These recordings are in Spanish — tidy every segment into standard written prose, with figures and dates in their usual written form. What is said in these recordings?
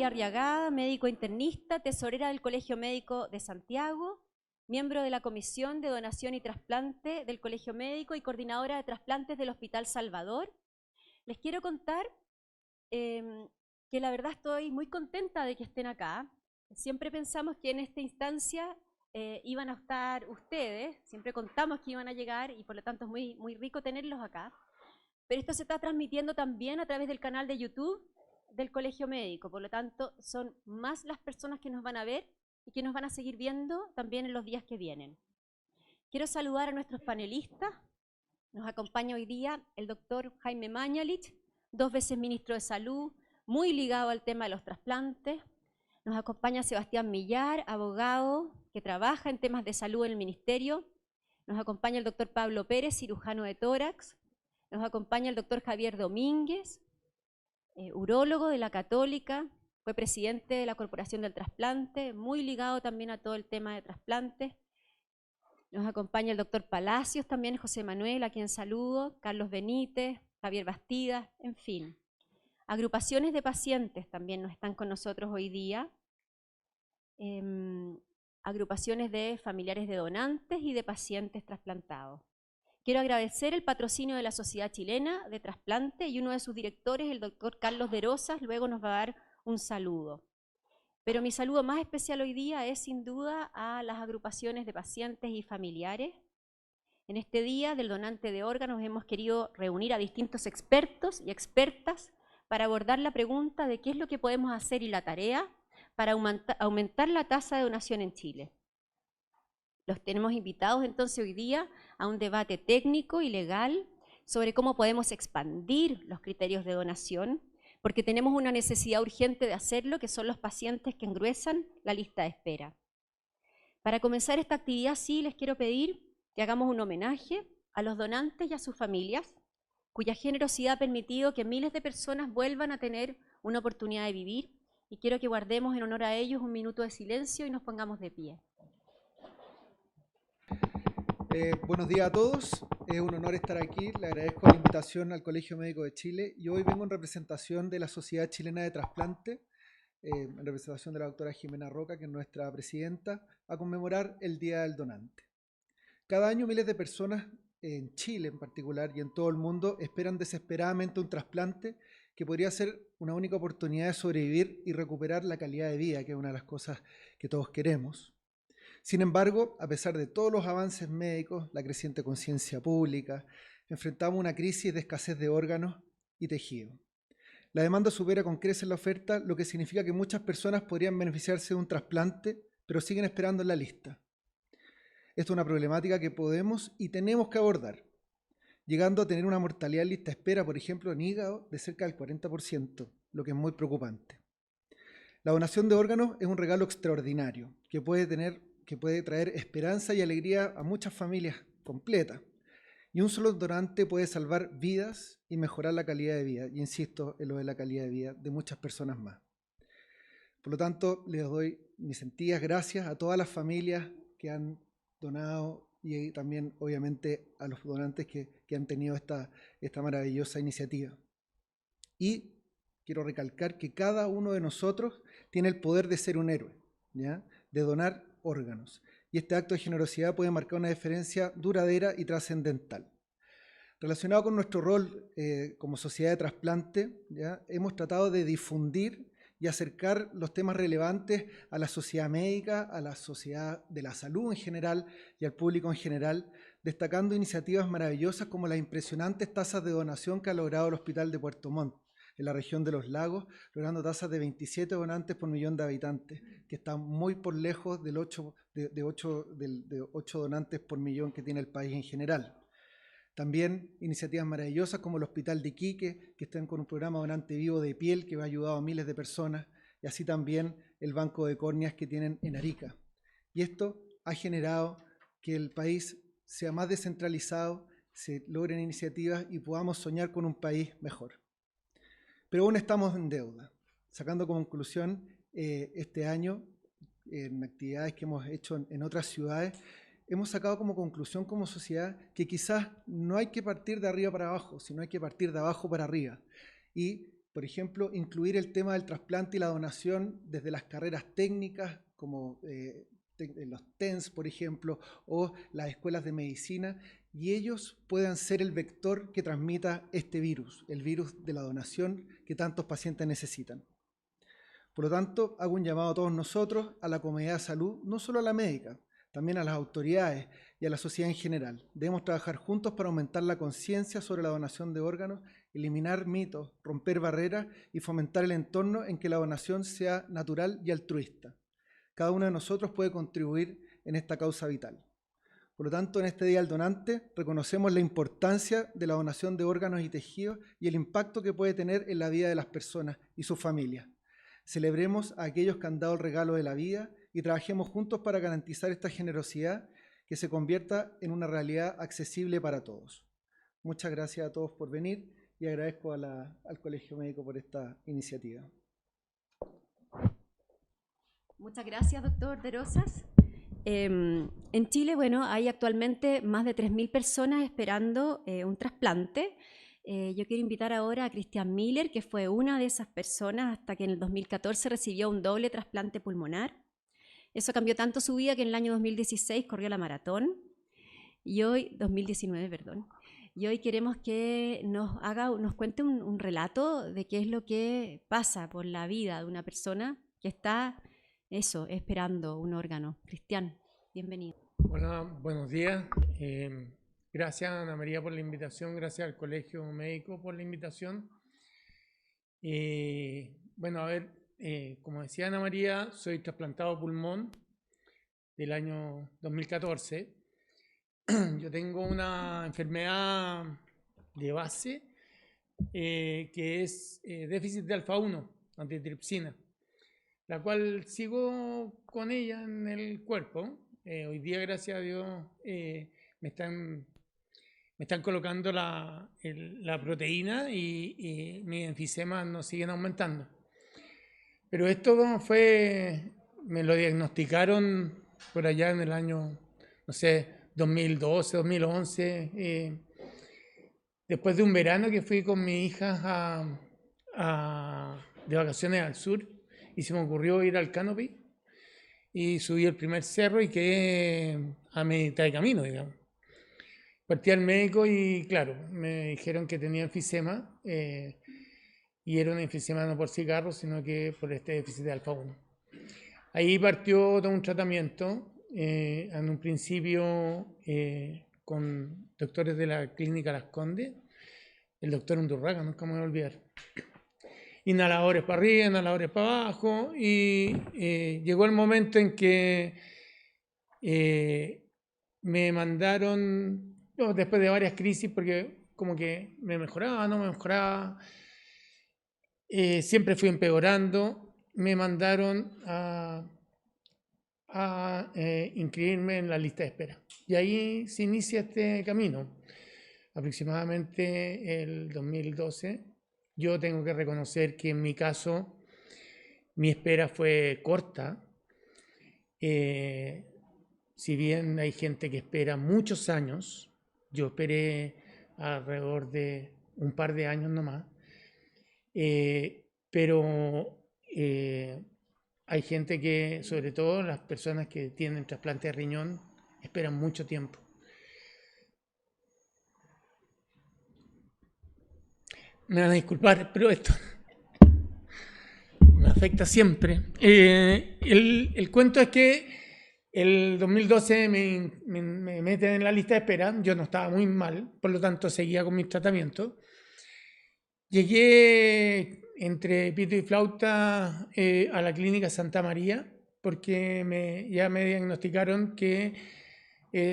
María Arriagada, médico internista, tesorera del Colegio Médico de Santiago, miembro de la Comisión de Donación y Trasplante del Colegio Médico y coordinadora de trasplantes del Hospital Salvador. Les quiero contar que la verdad estoy muy contenta de que estén acá. Siempre pensamos que en esta instancia iban a estar ustedes, siempre contamos que iban a llegar y por lo tanto es muy rico tenerlos acá. Pero esto se está transmitiendo también a través del canal de YouTube del Colegio Médico, por lo tanto son más las personas que nos van a ver y que nos van a seguir viendo también en los días que vienen. Quiero saludar a nuestros panelistas. Nos acompaña hoy día el doctor Jaime Mañalich, 2 veces ministro de Salud, muy ligado al tema de los trasplantes. Nos acompaña Sebastián Millar, abogado que trabaja en temas de salud en el ministerio. Nos acompaña el doctor Pablo Pérez, cirujano de tórax. Nos acompaña el doctor Javier Domínguez, urólogo de la Católica, fue presidente de la Corporación del Trasplante, muy ligado también a todo el tema de trasplantes. Nos acompaña el doctor Palacios, también José Manuel, a quien saludo, Carlos Benítez, Javier Bastidas, en fin. Agrupaciones de pacientes también nos están con nosotros hoy día. Agrupaciones de familiares de donantes y de pacientes trasplantados. Quiero agradecer el patrocinio de la Sociedad Chilena de Trasplante y uno de sus directores, el doctor Carlos de Rosas, luego nos va a dar un saludo. Pero mi saludo más especial hoy día es sin duda a las agrupaciones de pacientes y familiares. En este día del donante de órganos hemos querido reunir a distintos expertos y expertas para abordar la pregunta de qué es lo que podemos hacer y la tarea para aumentar la tasa de donación en Chile. Los tenemos invitados entonces hoy día a un debate técnico y legal sobre cómo podemos expandir los criterios de donación, porque tenemos una necesidad urgente de hacerlo, que son los pacientes que engruesan la lista de espera. Para comenzar esta actividad, sí, les quiero pedir que hagamos un homenaje a los donantes y a sus familias, cuya generosidad ha permitido que miles de personas vuelvan a tener una oportunidad de vivir, y quiero que guardemos en honor a ellos un minuto de silencio y nos pongamos de pie. Buenos días a todos, es un honor estar aquí, le agradezco la invitación al Colegio Médico de Chile y hoy vengo en representación de la Sociedad Chilena de Trasplante, en representación de la doctora Jimena Roca, que es nuestra presidenta, a conmemorar el Día del Donante. Cada año miles de personas en Chile en particular y en todo el mundo esperan desesperadamente un trasplante que podría ser una única oportunidad de sobrevivir y recuperar la calidad de vida, que es una de las cosas que todos queremos. Sin embargo, a pesar de todos los avances médicos, la creciente conciencia pública, enfrentamos una crisis de escasez de órganos y tejido. La demanda supera con creces la oferta, lo que significa que muchas personas podrían beneficiarse de un trasplante, pero siguen esperando en la lista. Esto es una problemática que podemos y tenemos que abordar, llegando a tener una mortalidad en lista de espera, por ejemplo, en hígado, de cerca del 40%, lo que es muy preocupante. La donación de órganos es un regalo extraordinario que puede traer esperanza y alegría a muchas familias completas. Y un solo donante puede salvar vidas y mejorar la calidad de vida. Y insisto en lo de la calidad de vida de muchas personas más. Por lo tanto, les doy mis sentidas gracias a todas las familias que han donado y también, obviamente, a los donantes que han tenido esta maravillosa iniciativa. Y quiero recalcar que cada uno de nosotros tiene el poder de ser un héroe, ¿ya? De donar órganos. Y este acto de generosidad puede marcar una diferencia duradera y trascendental. Relacionado con nuestro rol como sociedad de trasplante, ¿ya? Hemos tratado de difundir y acercar los temas relevantes a la sociedad médica, a la sociedad de la salud en general y al público en general, destacando iniciativas maravillosas como las impresionantes tasas de donación que ha logrado el Hospital de Puerto Montt, en la región de los lagos, logrando tasas de 27 donantes por millón de habitantes, que están muy por lejos de 8 donantes por millón que tiene el país en general. También iniciativas maravillosas como el Hospital de Iquique, que están con un programa donante vivo de piel que ha ayudado a miles de personas, y así también el banco de córneas que tienen en Arica. Y esto ha generado que el país sea más descentralizado, se logren iniciativas y podamos soñar con un país mejor. Pero aún estamos en deuda. Sacando como conclusión, este año, en actividades que hemos hecho en otras ciudades, hemos sacado como conclusión como sociedad que quizás no hay que partir de arriba para abajo, sino hay que partir de abajo para arriba. Y Por ejemplo, incluir el tema del trasplante y la donación desde las carreras técnicas, como los TENS, por ejemplo, o las escuelas de medicina, y ellos puedan ser el vector que transmita este virus, el virus de la donación que tantos pacientes necesitan. Por lo tanto, hago un llamado a todos nosotros, a la comunidad de salud, no solo a la médica, también a las autoridades y a la sociedad en general. Debemos trabajar juntos para aumentar la conciencia sobre la donación de órganos, eliminar mitos, romper barreras y fomentar el entorno en que la donación sea natural y altruista. Cada uno de nosotros puede contribuir en esta causa vital. Por lo tanto, en este Día del Donante reconocemos la importancia de la donación de órganos y tejidos y el impacto que puede tener en la vida de las personas y sus familias. Celebremos a aquellos que han dado el regalo de la vida y trabajemos juntos para garantizar esta generosidad que se convierta en una realidad accesible para todos. Muchas gracias a todos por venir y agradezco al Colegio Médico por esta iniciativa. Muchas gracias, doctor De Rosas. En Chile, bueno, hay actualmente más de 3.000 personas esperando un trasplante. Yo quiero invitar ahora a Cristian Miller, que fue una de esas personas hasta que en el 2014 recibió un doble trasplante pulmonar. Eso cambió tanto su vida que en el año 2016 corrió la maratón. Y hoy, 2019, perdón. Y hoy queremos que nos cuente un relato de qué es lo que pasa por la vida de una persona que está esperando un órgano. Cristian, bienvenido. Hola, buenos días. Gracias, Ana María, por la invitación. Gracias al Colegio Médico por la invitación. Bueno, a ver, como decía Ana María, soy trasplantado pulmón del año 2014. Yo tengo una enfermedad de base que es déficit de alfa-1, antitripsina, la cual sigo con ella en el cuerpo. Hoy día, gracias a Dios, me están colocando la proteína y mis enfisemas no siguen aumentando. Pero esto me lo diagnosticaron por allá en el año, no sé, 2012, 2011, después de un verano que fui con mi hija de vacaciones al sur, y se me ocurrió ir al Canopy y subí el primer cerro y quedé a mitad de camino, digamos. Partí al médico y claro, me dijeron que tenía enfisema, y era un enfisema no por cigarro, sino que por este déficit de alfa-1. Ahí partió todo un tratamiento, en un principio con doctores de la clínica Las Condes, el doctor Undurraga, nunca me voy a olvidar. Inhaladores para arriba, inhaladores para abajo, y llegó el momento en que me mandaron, después de varias crisis, porque como que me mejoraba, no me mejoraba, siempre fui empeorando, me mandaron a inscribirme en la lista de espera. Y ahí se inicia este camino. Aproximadamente el 2012, yo tengo que reconocer que en mi caso mi espera fue corta. Si bien hay gente que espera muchos años, yo esperé alrededor de un par de años nomás, pero hay gente que, sobre todo las personas que tienen trasplante de riñón, esperan mucho tiempo. Me van a disculpar, pero esto me afecta siempre. El cuento es que el 2012 me meten en la lista de espera. Yo no estaba muy mal, por lo tanto seguía con mis tratamientos. Llegué entre pito y flauta a la clínica Santa María, porque ya me diagnosticaron que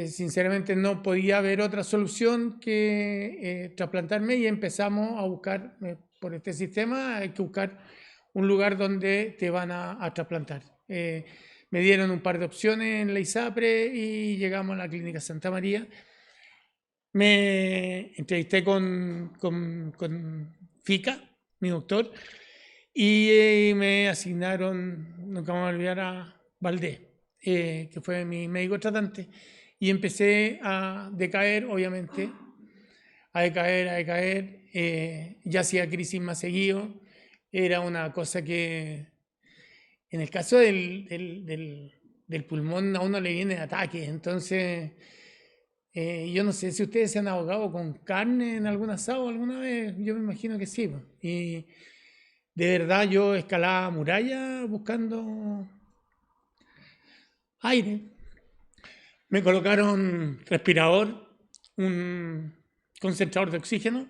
sinceramente no podía haber otra solución que trasplantarme, y empezamos a buscar, por este sistema hay que buscar un lugar donde te van a trasplantar. Me dieron un par de opciones en la ISAPRE y llegamos a la clínica Santa María. Me entrevisté con Fica, mi doctor, y me asignaron, nunca me voy a olvidar, a Valdés, que fue mi médico tratante, y empecé a decaer, obviamente, a decaer, ya hacía crisis más seguido, era una cosa que, en el caso del pulmón, a uno le viene de ataque. Entonces, yo no sé si ustedes se han ahogado con carne en algún asado alguna vez, yo me imagino que sí. Y de verdad yo escalaba muralla buscando aire. Me colocaron respirador, un concentrador de oxígeno,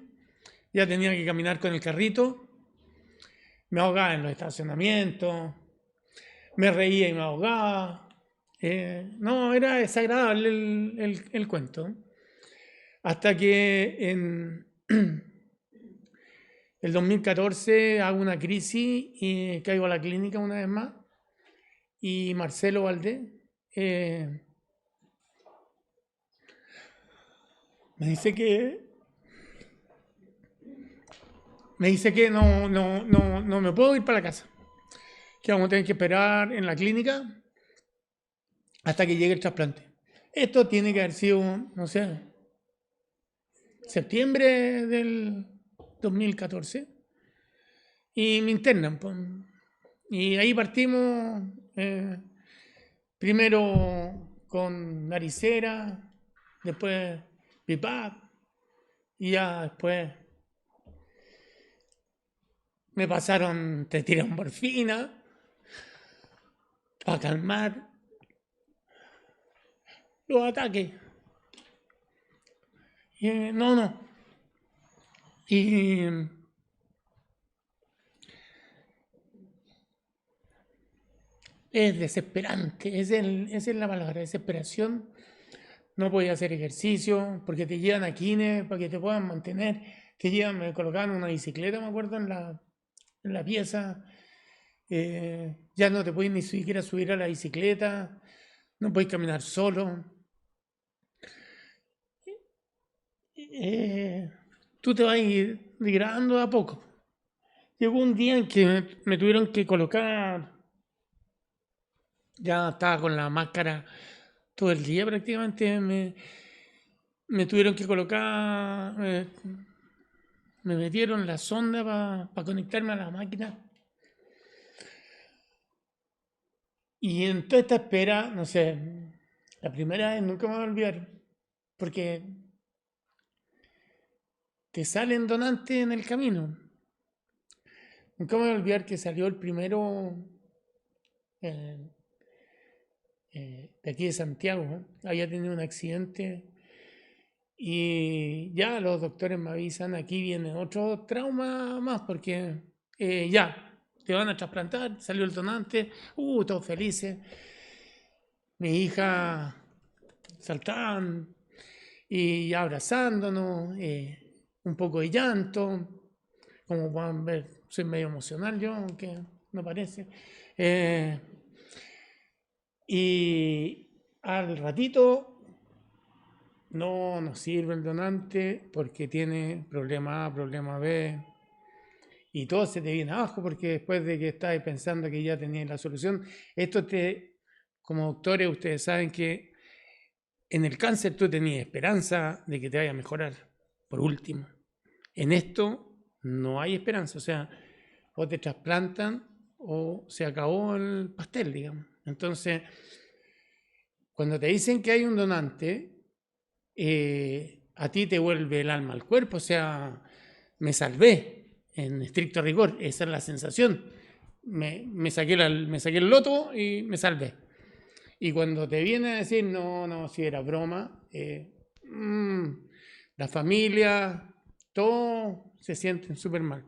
ya tenía que caminar con el carrito, me ahogaba en los estacionamientos, me reía y me ahogaba. No, era desagradable el cuento. Hasta que en el 2014 hago una crisis y caigo a la clínica una vez más. Y Marcelo Valdés me dice que no me puedo ir para la casa, que vamos a tener que esperar en la clínica hasta que llegue el trasplante. Esto tiene que haber sido, no sé, septiembre del 2014, y me internan. Pues. Y ahí partimos, primero con naricera, después BiPAP, y ya después me pasaron, te tiran morfina para calmar los ataques. No. Y es desesperante, esa es la palabra, desesperación. No podía hacer ejercicio porque te llevan a kines para que te puedan mantener. Me colocaban una bicicleta, me acuerdo, en la pieza. Ya no te puedes ni siquiera subir a la bicicleta, no puedes caminar solo. Tú te vas a ir degradando a poco. Llegó un día en que me tuvieron que colocar, ya estaba con la máscara todo el día prácticamente, me tuvieron que colocar, me metieron la sonda para conectarme a la máquina. Y en toda esta espera, no sé, la primera vez nunca me voy a olvidar, porque te salen donantes en el camino. Nunca me voy a olvidar que salió el primero de aquí de Santiago, había tenido un accidente y ya los doctores me avisan, aquí viene otro trauma más, porque ya, te van a trasplantar, salió el donante, todos felices. Mi hija saltaban y abrazándonos, un poco de llanto, como pueden ver, soy medio emocional yo, aunque no parece. Y al ratito no nos sirve el donante porque tiene problema A, problema B, y todo se te viene abajo porque después de que estás pensando que ya tenías la solución, como doctores, ustedes saben que en el cáncer tú tenías esperanza de que te vaya a mejorar, por último. En esto no hay esperanza, o sea, o te trasplantan o se acabó el pastel, digamos. Entonces, cuando te dicen que hay un donante, a ti te vuelve el alma al cuerpo, o sea, me salvé, en estricto rigor, esa es la sensación. Me saqué el loto y me salvé. Y cuando te vienen a decir, no, si era broma, la familia, todos se sienten súper mal.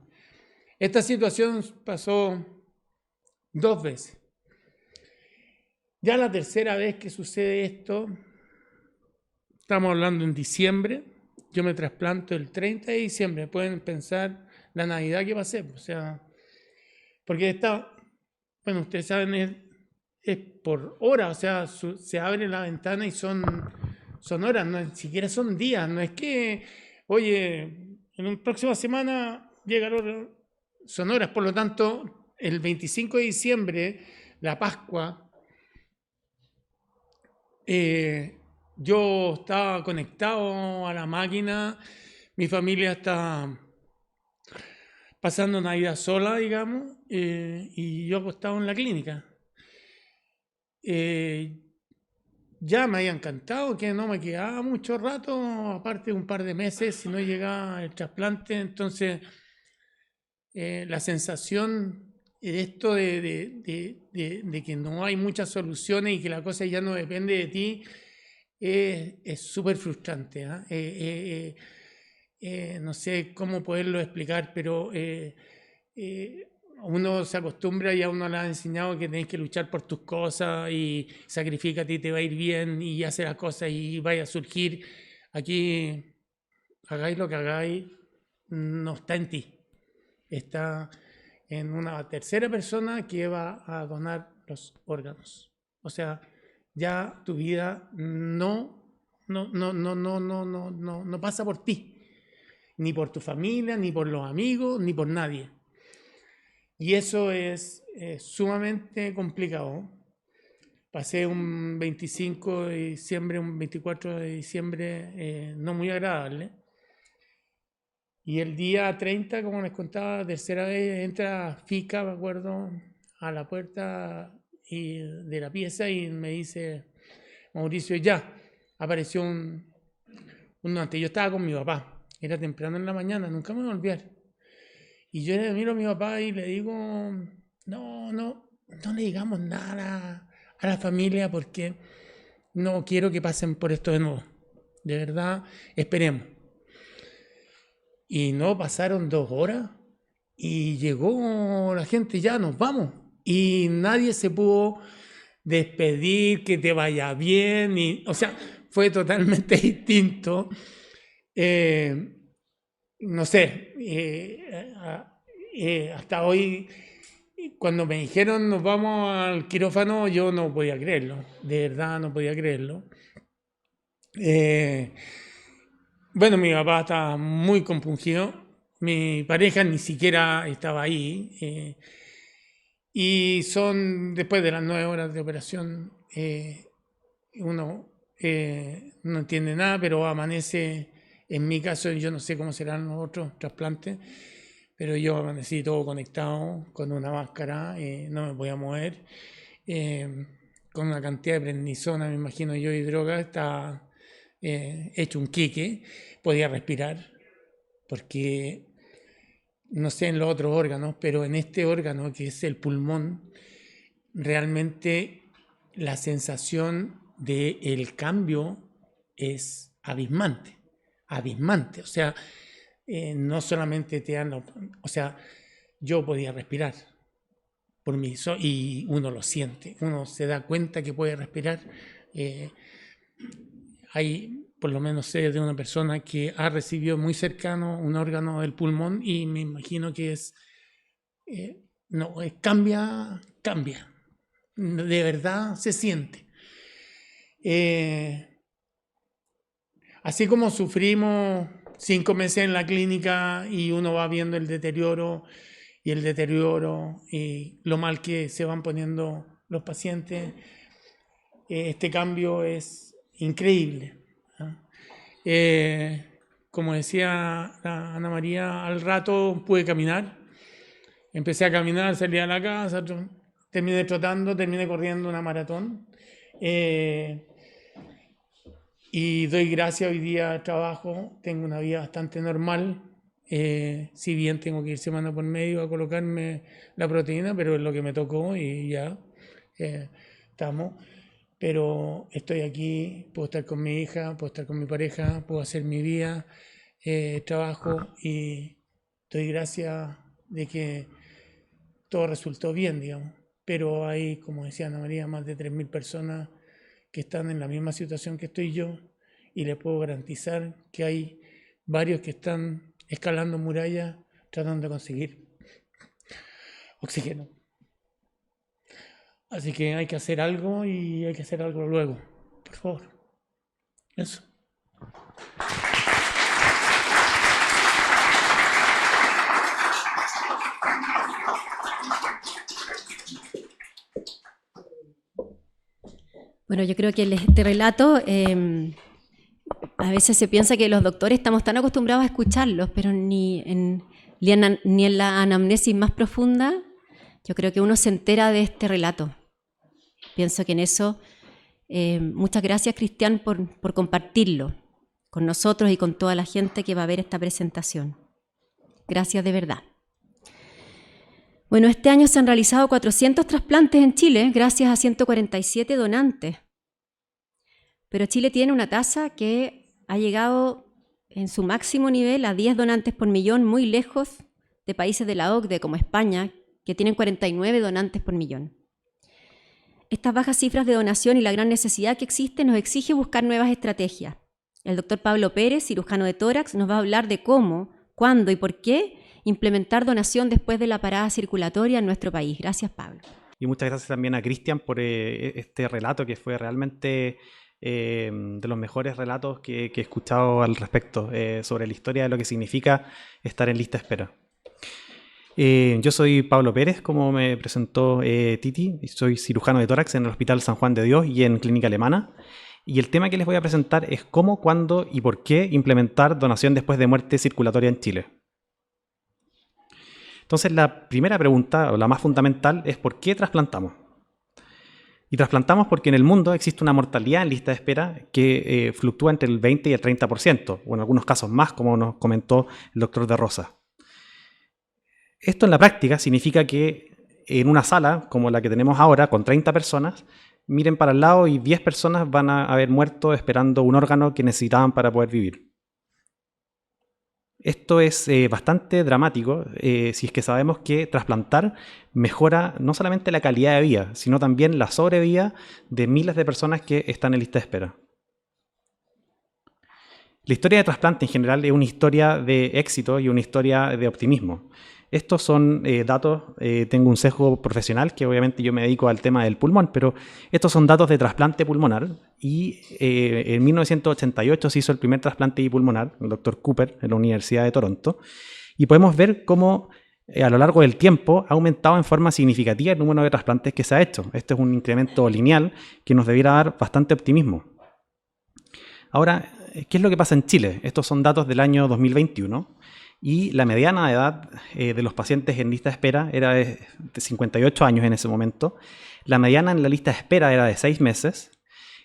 Esta situación pasó 2 veces. Ya la tercera vez que sucede esto, estamos hablando en diciembre, yo me trasplanto el 30 de diciembre, pueden pensar la Navidad que pasé, o sea, porque bueno, ustedes saben, es por hora, o sea, se abre la ventana y son horas, no ni siquiera son días, no es que, oye, en una próxima semana llega la hora, son horas, por lo tanto, el 25 de diciembre, la Pascua, yo estaba conectado a la máquina, mi familia está pasando Navidad sola, digamos, y yo acostado en la clínica. Ya me había encantado, que no me quedaba mucho rato, aparte de un par de meses, si no llegaba el trasplante. Entonces, la sensación de esto de que no hay muchas soluciones y que la cosa ya no depende de ti, es súper frustrante. No sé cómo poderlo explicar, pero uno se acostumbra y a uno le ha enseñado que tenés que luchar por tus cosas y sacrifícate y te va a ir bien y hace las cosas y vaya a surgir. Aquí, hagáis lo que hagáis, no está en ti. Está en una tercera persona que va a donar los órganos. O sea, ya tu vida no pasa por ti, ni por tu familia, ni por los amigos, ni por nadie. Y eso es sumamente complicado. Pasé un 25 de diciembre, un 24 de diciembre no muy agradable. Y el día 30, como les contaba, tercera vez entra Fica, me acuerdo, a la puerta de la pieza y me dice, Mauricio, ya, apareció un donante. Yo estaba con mi papá, era temprano en la mañana, nunca me voy a olvidar. Y yo le miro a mi papá y le digo, no le digamos nada a la familia porque no quiero que pasen por esto de nuevo. De verdad, esperemos. Y no pasaron 2 horas y llegó la gente, ya nos vamos. Y nadie se pudo despedir, que te vaya bien. O sea, fue totalmente distinto. No sé, hasta hoy, cuando me dijeron nos vamos al quirófano, yo no podía creerlo. De verdad no podía creerlo. Bueno, mi papá estaba muy compungido, mi pareja ni siquiera estaba ahí, y son después de las 9 horas de operación, uno no entiende nada, pero amanece, en mi caso, yo no sé cómo serán los otros trasplantes, pero yo amanecí todo conectado, con una máscara, no me podía mover, con una cantidad de prednisona, me imagino yo, y droga, está hecho un quique, podía respirar, porque no sé en los otros órganos, pero en este órgano que es el pulmón, realmente la sensación del cambio es abismante, abismante. O sea, no solamente te dan, o sea, yo podía respirar por mí y uno lo siente, uno se da cuenta que puede respirar. Hay, por lo menos sé de una persona que ha recibido muy cercano un órgano del pulmón y me imagino que es, cambia, de verdad se siente. Así como sufrimos 5 meses en la clínica y uno va viendo el deterioro y lo mal que se van poniendo los pacientes, este cambio es increíble. Como decía Ana María, al rato pude caminar, empecé a caminar, salí a la casa, terminé trotando, terminé corriendo una maratón, y doy gracias hoy día al trabajo, tengo una vida bastante normal, si bien tengo que ir semana por medio a colocarme la proteína, pero es lo que me tocó y ya estamos. Pero estoy aquí, puedo estar con mi hija, puedo estar con mi pareja, puedo hacer mi vida, trabajo y doy gracias de que todo resultó bien, digamos. Pero hay, como decía Ana María, más de 3.000 personas que están en la misma situación que estoy yo y les puedo garantizar que hay varios que están escalando murallas tratando de conseguir oxígeno. Así que hay que hacer algo y hay que hacer algo luego. Por favor. Eso. Bueno, yo creo que este relato, a veces se piensa que los doctores estamos tan acostumbrados a escucharlos, pero ni en ni en la anamnesis más profunda, yo creo que uno se entera de este relato. Pienso que en eso, muchas gracias, Cristian, por compartirlo con nosotros y con toda la gente que va a ver esta presentación. Gracias de verdad. Bueno, este año se han realizado 400 trasplantes en Chile, gracias a 147 donantes. Pero Chile tiene una tasa que ha llegado en su máximo nivel a 10 donantes por millón, muy lejos de países de la OCDE como España, que tienen 49 donantes por millón. Estas bajas cifras de donación y la gran necesidad que existe nos exige buscar nuevas estrategias. El doctor Pablo Pérez, cirujano de tórax, nos va a hablar de cómo, cuándo y por qué implementar donación después de la parada circulatoria en nuestro país. Gracias, Pablo. Y muchas gracias también a Cristian por este relato que fue realmente de los mejores relatos que he escuchado al respecto sobre la historia de lo que significa estar en lista de espera. Yo soy Pablo Pérez, como me presentó Titi, y soy cirujano de tórax en el Hospital San Juan de Dios y en Clínica Alemana. Y el tema que les voy a presentar es cómo, cuándo y por qué implementar donación después de muerte circulatoria en Chile. Entonces, la primera pregunta, o la más fundamental, es ¿por qué trasplantamos? Y trasplantamos porque en el mundo existe una mortalidad en lista de espera que fluctúa entre el 20 y el 30%, o en algunos casos más, como nos comentó el doctor De Rosa. Esto en la práctica significa que en una sala como la que tenemos ahora, con 30 personas, miren para el lado y 10 personas van a haber muerto esperando un órgano que necesitaban para poder vivir. Esto es bastante dramático si es que sabemos que trasplantar mejora no solamente la calidad de vida, sino también la sobrevida de miles de personas que están en lista de espera. La historia de trasplante en general es una historia de éxito y una historia de optimismo. Estos son datos, tengo un sesgo profesional, que obviamente yo me dedico al tema del pulmón, pero estos son datos de trasplante pulmonar y en 1988 se hizo el primer trasplante pulmonar, el Dr. Cooper, en la Universidad de Toronto, y podemos ver cómo a lo largo del tiempo ha aumentado en forma significativa el número de trasplantes que se ha hecho. Este es un incremento lineal que nos debiera dar bastante optimismo. Ahora, ¿qué es lo que pasa en Chile? Estos son datos del año 2021. Y la mediana de edad de los pacientes en lista de espera era de 58 años en ese momento. La mediana en la lista de espera era de 6 meses.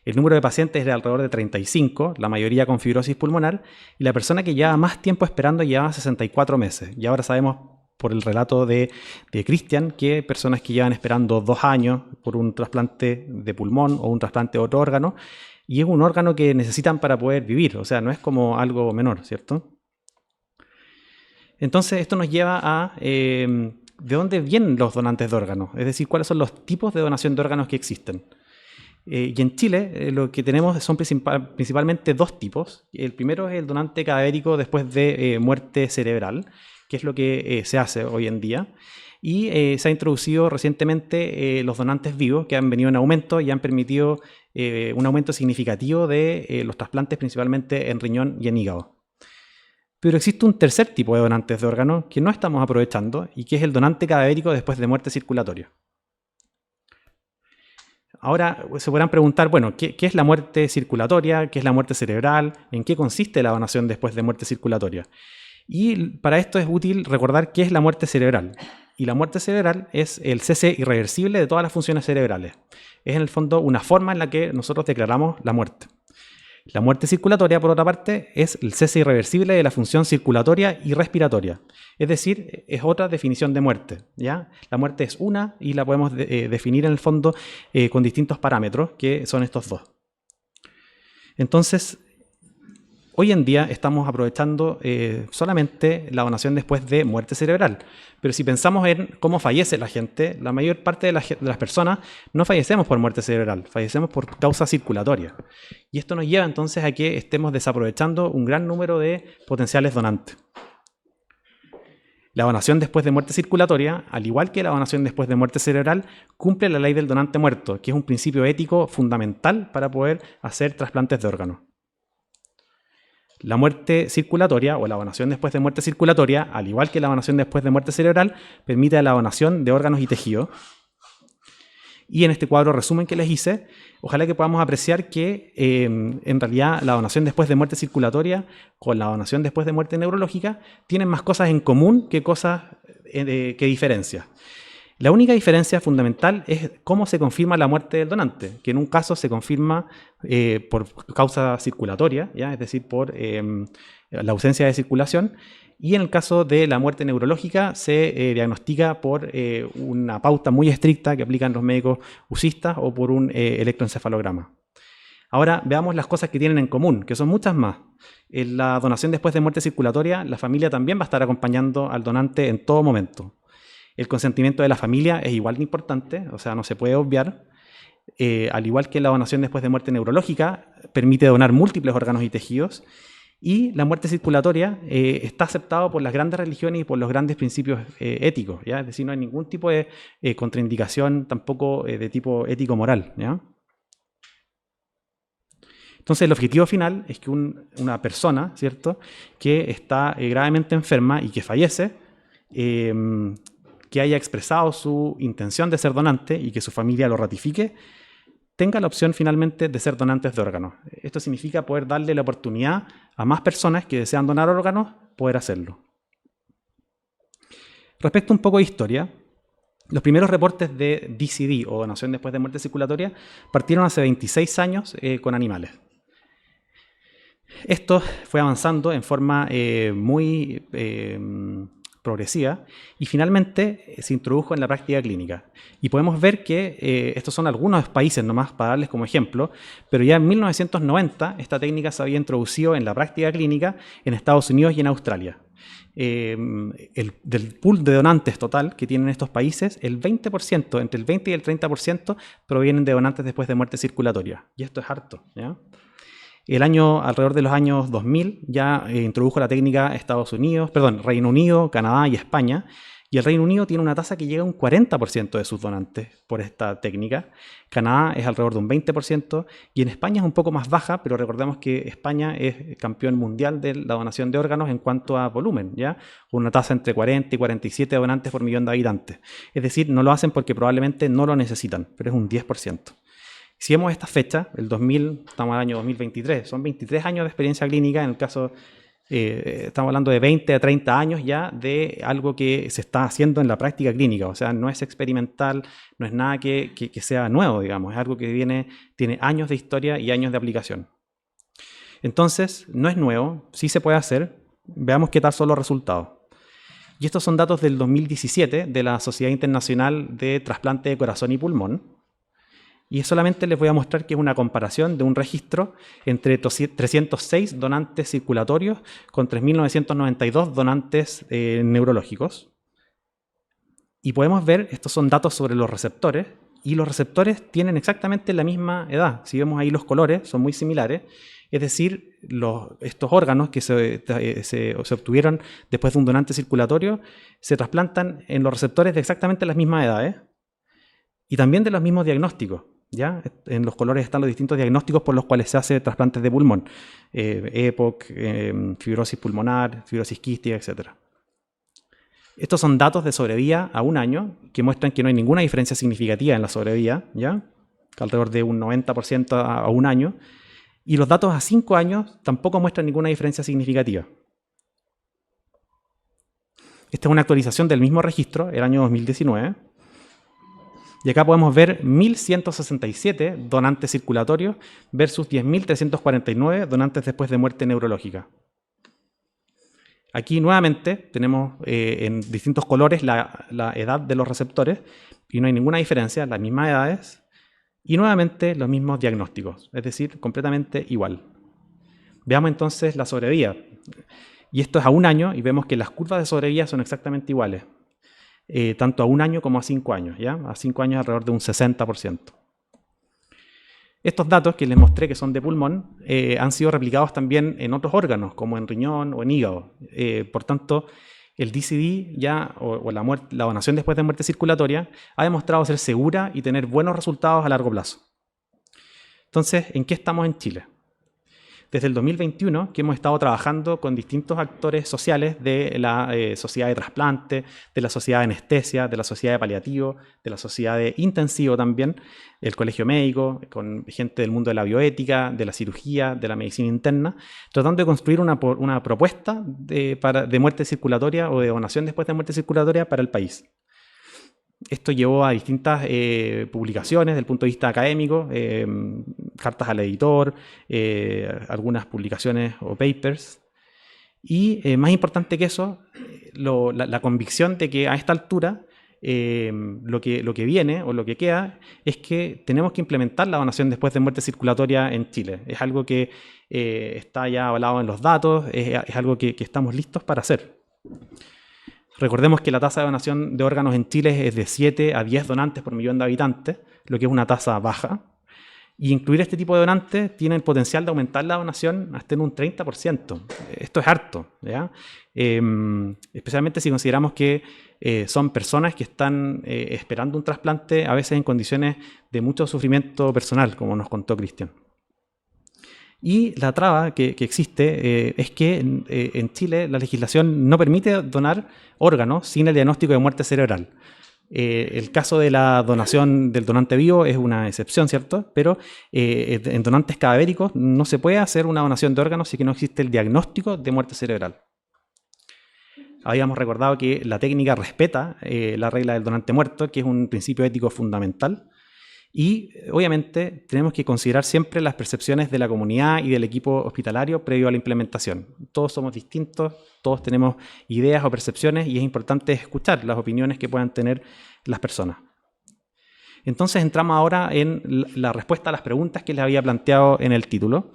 El número de pacientes era alrededor de 35, la mayoría con fibrosis pulmonar. Y la persona que llevaba más tiempo esperando llevaba 64 meses. Y ahora sabemos por el relato de Cristian que hay personas que llevan esperando 2 años por un trasplante de pulmón o un trasplante de otro órgano. Y es un órgano que necesitan para poder vivir. O sea, no es como algo menor, ¿cierto? Entonces, esto nos lleva a de dónde vienen los donantes de órganos, es decir, cuáles son los tipos de donación de órganos que existen. Y en Chile lo que tenemos son principalmente 2 tipos. El primero es el donante cadavérico después de muerte cerebral, que es lo que se hace hoy en día. Y se ha introducido recientemente los donantes vivos, que han venido en aumento y han permitido un aumento significativo de los trasplantes, principalmente en riñón y en hígado. Pero existe un tercer tipo de donantes de órganos que no estamos aprovechando y que es el donante cadavérico después de muerte circulatoria. Ahora se podrán preguntar, bueno, ¿qué es la muerte circulatoria? ¿Qué es la muerte cerebral? ¿En qué consiste la donación después de muerte circulatoria? Y para esto es útil recordar qué es la muerte cerebral. Y la muerte cerebral es el cese irreversible de todas las funciones cerebrales. Es en el fondo una forma en la que nosotros declaramos la muerte. La muerte circulatoria, por otra parte, es el cese irreversible de la función circulatoria y respiratoria. Es decir, es otra definición de muerte, ¿ya? La muerte es una y la podemos definir en el fondo con distintos parámetros, que son estos 2. Entonces, hoy en día estamos aprovechando solamente la donación después de muerte cerebral. Pero si pensamos en cómo fallece la gente, la mayor parte de las personas no fallecemos por muerte cerebral, fallecemos por causa circulatoria. Y esto nos lleva entonces a que estemos desaprovechando un gran número de potenciales donantes. La donación después de muerte circulatoria, al igual que la donación después de muerte cerebral, cumple la ley del donante muerto, que es un principio ético fundamental para poder hacer trasplantes de órganos. La muerte circulatoria o la donación después de muerte circulatoria, al igual que la donación después de muerte cerebral, permite la donación de órganos y tejidos. Y en este cuadro resumen que les hice, ojalá que podamos apreciar que en realidad la donación después de muerte circulatoria con la donación después de muerte neurológica tienen más cosas en común que cosas que diferencias. La única diferencia fundamental es cómo se confirma la muerte del donante, que en un caso se confirma por causa circulatoria, ¿ya? Es decir, por la ausencia de circulación, y en el caso de la muerte neurológica se diagnostica por una pauta muy estricta que aplican los médicos UCIstas o por un electroencefalograma. Ahora veamos las cosas que tienen en común, que son muchas más. En la donación después de muerte circulatoria, la familia también va a estar acompañando al donante en todo momento. El consentimiento de la familia es igual de importante, o sea, no se puede obviar. Al igual que la donación después de muerte neurológica, permite donar múltiples órganos y tejidos. Y la muerte circulatoria está aceptado por las grandes religiones y por los grandes principios éticos, ¿ya? Es decir, no hay ningún tipo de contraindicación tampoco de tipo ético-moral, ¿ya? Entonces, el objetivo final es que una persona, ¿cierto?, que está gravemente enferma y que fallece, que haya expresado su intención de ser donante y que su familia lo ratifique, tenga la opción finalmente de ser donantes de órganos. Esto significa poder darle la oportunidad a más personas que desean donar órganos, poder hacerlo. Respecto a un poco de historia, los primeros reportes de DCD, o donación después de muerte circulatoria, partieron hace 26 años con animales. Esto fue avanzando en forma muy progresiva y finalmente se introdujo en la práctica clínica. Y podemos ver que estos son algunos países nomás para darles como ejemplo, pero ya en 1990 esta técnica se había introducido en la práctica clínica en Estados Unidos y en Australia. Del pool de donantes total que tienen estos países, el 20%, entre el 20 y el 30% provienen de donantes después de muerte circulatoria. Y esto es harto, ¿ya? Alrededor de los años 2000 ya introdujo la técnica Reino Unido, Canadá y España, y el Reino Unido tiene una tasa que llega a un 40% de sus donantes por esta técnica. Canadá es alrededor de un 20% y en España es un poco más baja, pero recordemos que España es campeón mundial de la donación de órganos en cuanto a volumen, ¿ya? Con una tasa entre 40 y 47 donantes por millón de habitantes. Es decir, no lo hacen porque probablemente no lo necesitan, pero es un 10%. Si vemos esta fecha, el 2000, estamos en el año 2023, son 23 años de experiencia clínica, en el caso, estamos hablando de 20 a 30 años ya de algo que se está haciendo en la práctica clínica, o sea, no es experimental, no es nada que sea nuevo, digamos, es algo que tiene años de historia y años de aplicación. Entonces, no es nuevo, sí se puede hacer, veamos qué tal son los resultados. Y estos son datos del 2017 de la Sociedad Internacional de Trasplante de Corazón y Pulmón. Y solamente les voy a mostrar que es una comparación de un registro entre 306 donantes circulatorios con 3.992 donantes neurológicos. Y podemos ver, estos son datos sobre los receptores, y los receptores tienen exactamente la misma edad. Si vemos ahí los colores, son muy similares. Es decir, estos órganos que se obtuvieron después de un donante circulatorio se trasplantan en los receptores de exactamente las mismas edades y también de los mismos diagnósticos. ¿Ya? En los colores están los distintos diagnósticos por los cuales se hace trasplantes de pulmón, EPOC, fibrosis pulmonar, fibrosis quística, etc. Estos son datos de sobrevida a un año que muestran que no hay ninguna diferencia significativa en la sobrevida, ¿ya? Alrededor de un 90% a un año, y los datos a 5 años tampoco muestran ninguna diferencia significativa. Esta es una actualización del mismo registro, el año 2019. Y acá podemos ver 1.167 donantes circulatorios versus 10.349 donantes después de muerte neurológica. Aquí nuevamente tenemos en distintos colores la edad de los receptores y no hay ninguna diferencia, las mismas edades y nuevamente los mismos diagnósticos, es decir, completamente igual. Veamos entonces la sobrevida. Y esto es a un año y vemos que las curvas de sobrevida son exactamente iguales. Tanto a un año como a 5 años, ¿ya? A 5 años alrededor de un 60%. Estos datos que les mostré que son de pulmón han sido replicados también en otros órganos, como en riñón o en hígado. Por tanto, el DCD o la donación después de muerte circulatoria ha demostrado ser segura y tener buenos resultados a largo plazo. Entonces, ¿en qué estamos en Chile? desde el 2021 que hemos estado trabajando con distintos actores sociales de la sociedad de trasplante, de la sociedad de anestesia, de la sociedad de paliativo, de la sociedad de intensivo también, el colegio médico, con gente del mundo de la bioética, de la cirugía, de la medicina interna, tratando de construir una propuesta de muerte circulatoria o de donación después de muerte circulatoria para el país. Esto llevó a distintas publicaciones desde el punto de vista académico, cartas al editor, algunas publicaciones o papers. Y más importante que eso, la convicción de que a esta altura lo que viene o lo que queda es que tenemos que implementar la donación después de muerte circulatoria en Chile. Es algo que está ya avalado en los datos, es algo que estamos listos para hacer. Recordemos que la tasa de donación de órganos en Chile es de 7 a 10 donantes por millón de habitantes, lo que es una tasa baja. Y incluir este tipo de donantes tiene el potencial de aumentar la donación hasta en un 30%. Esto es harto, ¿ya? Especialmente si consideramos que son personas que están esperando un trasplante, a veces en condiciones de mucho sufrimiento personal, como nos contó Cristian. Y la traba que existe es que en Chile la legislación no permite donar órganos sin el diagnóstico de muerte cerebral. El caso de la donación del donante vivo es una excepción, ¿cierto? Pero en donantes cadavéricos no se puede hacer una donación de órganos si que no existe el diagnóstico de muerte cerebral. Habíamos recordado que la técnica respeta la regla del donante muerto, que es un principio ético fundamental. Y obviamente tenemos que considerar siempre las percepciones de la comunidad y del equipo hospitalario previo a la implementación. Todos somos distintos, todos tenemos ideas o percepciones y es importante escuchar las opiniones que puedan tener las personas. Entonces entramos ahora en la respuesta a las preguntas que les había planteado en el título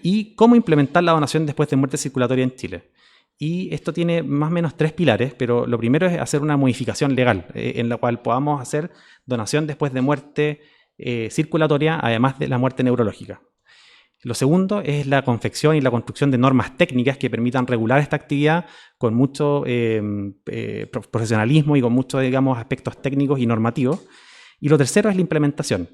y cómo implementar la donación después de muerte circulatoria en Chile. Y esto tiene más o menos 3 pilares, pero lo primero es hacer una modificación legal en la cual podamos hacer donación después de muerte circulatoria, además de la muerte neurológica. Lo segundo es la confección y la construcción de normas técnicas que permitan regular esta actividad con mucho profesionalismo y con muchos, digamos, aspectos técnicos y normativos. Y lo tercero es la implementación.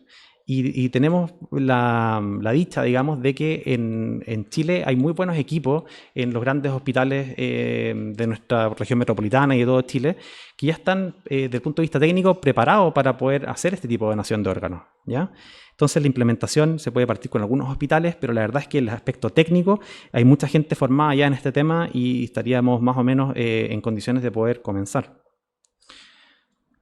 Y tenemos la dicha, digamos, de que en Chile hay muy buenos equipos en los grandes hospitales de nuestra región metropolitana y de todo Chile, que ya están, desde el punto de vista técnico, preparados para poder hacer este tipo de donación de órganos, ¿ya? Entonces la implementación se puede partir con algunos hospitales, pero la verdad es que en el aspecto técnico hay mucha gente formada ya en este tema y estaríamos más o menos en condiciones de poder comenzar.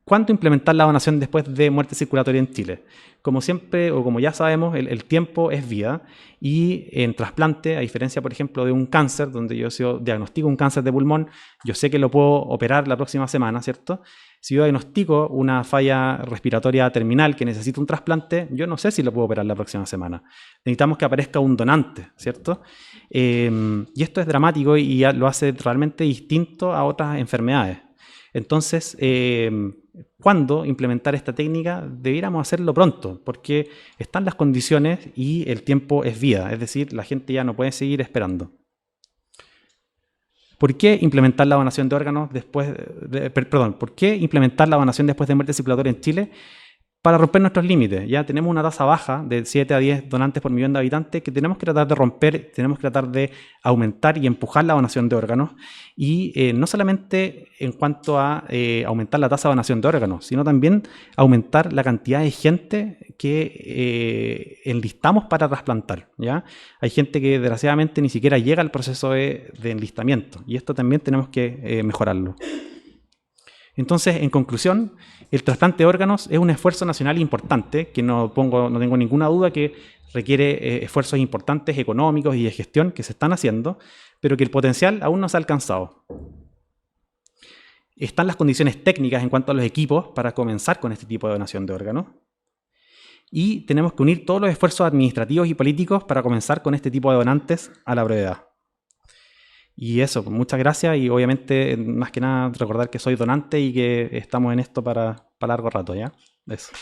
¿Cuándo implementar la donación después de muerte circulatoria en Chile? Como siempre, o como ya sabemos, el tiempo es vida y en trasplante, a diferencia, por ejemplo, de un cáncer, donde yo diagnostico un cáncer de pulmón, yo sé que lo puedo operar la próxima semana, ¿cierto? Si yo diagnostico una falla respiratoria terminal que necesita un trasplante, yo no sé si lo puedo operar la próxima semana. Necesitamos que aparezca un donante, ¿cierto? Y esto es dramático y lo hace realmente distinto a otras enfermedades. Entonces, ¿cuándo implementar esta técnica? Debiéramos hacerlo pronto, porque están las condiciones y el tiempo es vida, es decir, la gente ya no puede seguir esperando. ¿Por qué implementar la donación de órganos después ¿por qué implementar la donación después de muerte circulatoria en Chile? Para romper nuestros límites. Ya tenemos una tasa baja de 7 a 10 donantes por millón de habitantes que tenemos que tratar de romper, tenemos que tratar de aumentar y empujar la donación de órganos. Y no solamente en cuanto a aumentar la tasa de donación de órganos, sino también aumentar la cantidad de gente que enlistamos para trasplantar, ¿ya? Hay gente que desgraciadamente ni siquiera llega al proceso de enlistamiento y esto también tenemos que mejorarlo. Entonces, en conclusión, el trasplante de órganos es un esfuerzo nacional importante, que no tengo ninguna duda que requiere esfuerzos importantes económicos y de gestión que se están haciendo, pero que el potencial aún no se ha alcanzado. Están las condiciones técnicas en cuanto a los equipos para comenzar con este tipo de donación de órganos. Y tenemos que unir todos los esfuerzos administrativos y políticos para comenzar con este tipo de donantes a la brevedad. Y eso, muchas gracias y obviamente, más que nada, recordar que soy donante y que estamos en esto para largo rato, ¿ya? Eso.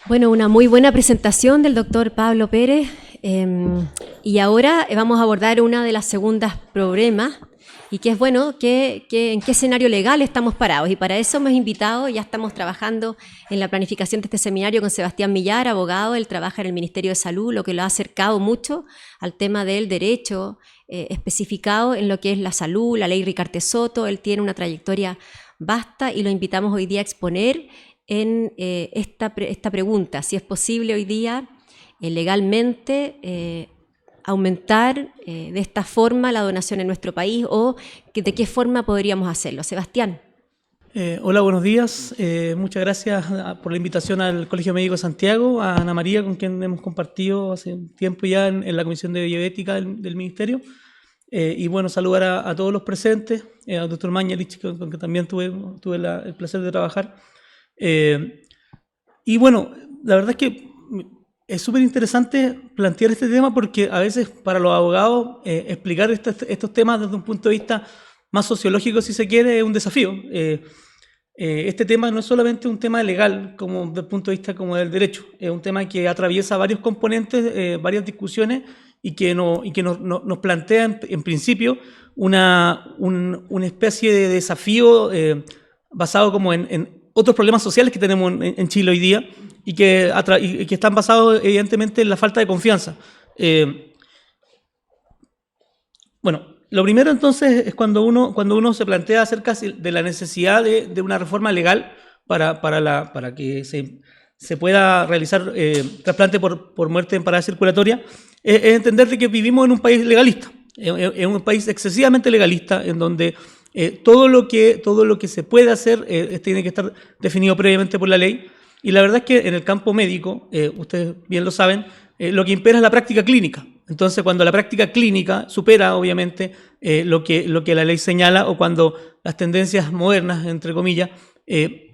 Bueno, una muy buena presentación del doctor Pablo Pérez. Y ahora vamos a abordar una de las segundas problemas y que es bueno que en qué escenario legal estamos parados. Y para eso hemos invitado, ya estamos trabajando en la planificación de este seminario con Sebastián Millar, abogado. Él trabaja en el Ministerio de Salud, lo que lo ha acercado mucho al tema del derecho especificado en lo que es la salud, la ley Ricarte Soto. Él tiene una trayectoria vasta y lo invitamos hoy día a exponer en esta pregunta, si es posible hoy día legalmente aumentar de esta forma la donación en nuestro país o de qué forma podríamos hacerlo. Sebastián. Hola, buenos días. Muchas gracias por la invitación al Colegio Médico de Santiago, a Ana María, con quien hemos compartido hace un tiempo ya en la Comisión de Bioética del Ministerio. Y bueno, saludar a todos los presentes, al doctor Mañalich, con quien también tuve el placer de trabajar. Y bueno, la verdad es que es súper interesante plantear este tema porque a veces para los abogados explicar estos temas desde un punto de vista más sociológico, si se quiere, es un desafío. Este tema no es solamente un tema legal como desde el punto de vista como del derecho, es un tema que atraviesa varios componentes, varias discusiones y que nos plantea en principio una especie de desafío basado como en otros problemas sociales que tenemos en Chile hoy día y que están basados evidentemente en la falta de confianza. Bueno, lo primero entonces es cuando uno se plantea acerca de la necesidad de una reforma legal para que se pueda realizar trasplante por muerte en parada circulatoria, es entender de que vivimos en un país legalista, en un país excesivamente legalista, en donde todo lo que se puede hacer tiene que estar definido previamente por la ley. Y la verdad es que en el campo médico, ustedes bien lo saben, lo que impera es la práctica clínica. Entonces, cuando la práctica clínica supera, obviamente, lo que la ley señala o cuando las tendencias modernas, entre comillas,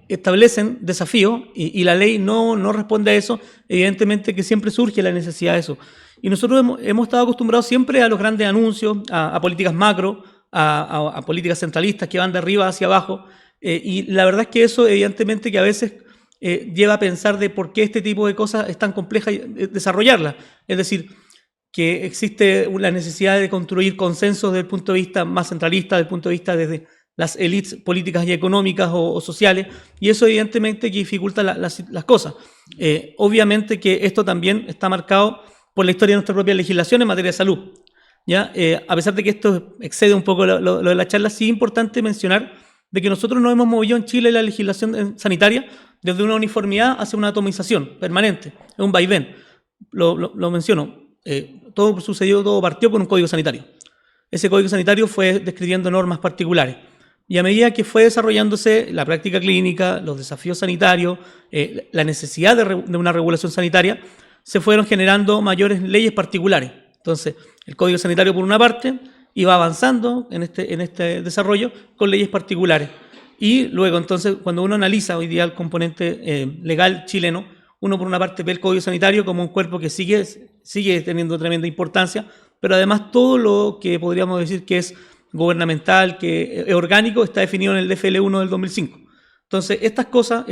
establecen desafíos y la ley no responde a eso, evidentemente que siempre surge la necesidad de eso. Y nosotros hemos estado acostumbrados siempre a los grandes anuncios, a políticas macro, a políticas centralistas que van de arriba hacia abajo, y la verdad es que eso evidentemente que a veces lleva a pensar de por qué este tipo de cosas es tan compleja desarrollarlas. Es decir, que existe la necesidad de construir consensos desde el punto de vista más centralista, desde el punto de vista desde las élites políticas y económicas o sociales, y eso evidentemente que dificulta las cosas. Obviamente que esto también está marcado por la historia de nuestra propia legislación en materia de salud. ¿Ya? A pesar de que esto excede un poco lo de la charla, sí es importante mencionar de que nosotros nos hemos movido en Chile la legislación sanitaria desde una uniformidad hacia una atomización permanente, es un vaivén. Lo menciono, todo partió con un código sanitario. Ese código sanitario fue describiendo normas particulares. Y a medida que fue desarrollándose la práctica clínica, los desafíos sanitarios, la necesidad de una regulación sanitaria, se fueron generando mayores leyes particulares. Entonces, el Código Sanitario, por una parte, iba avanzando en este desarrollo con leyes particulares. Y luego, entonces, cuando uno analiza hoy día el componente legal chileno, uno por una parte ve el Código Sanitario como un cuerpo que sigue teniendo tremenda importancia, pero además todo lo que podríamos decir que es gubernamental, que es orgánico, está definido en el DFL1 del 2005. Entonces, estas cosas,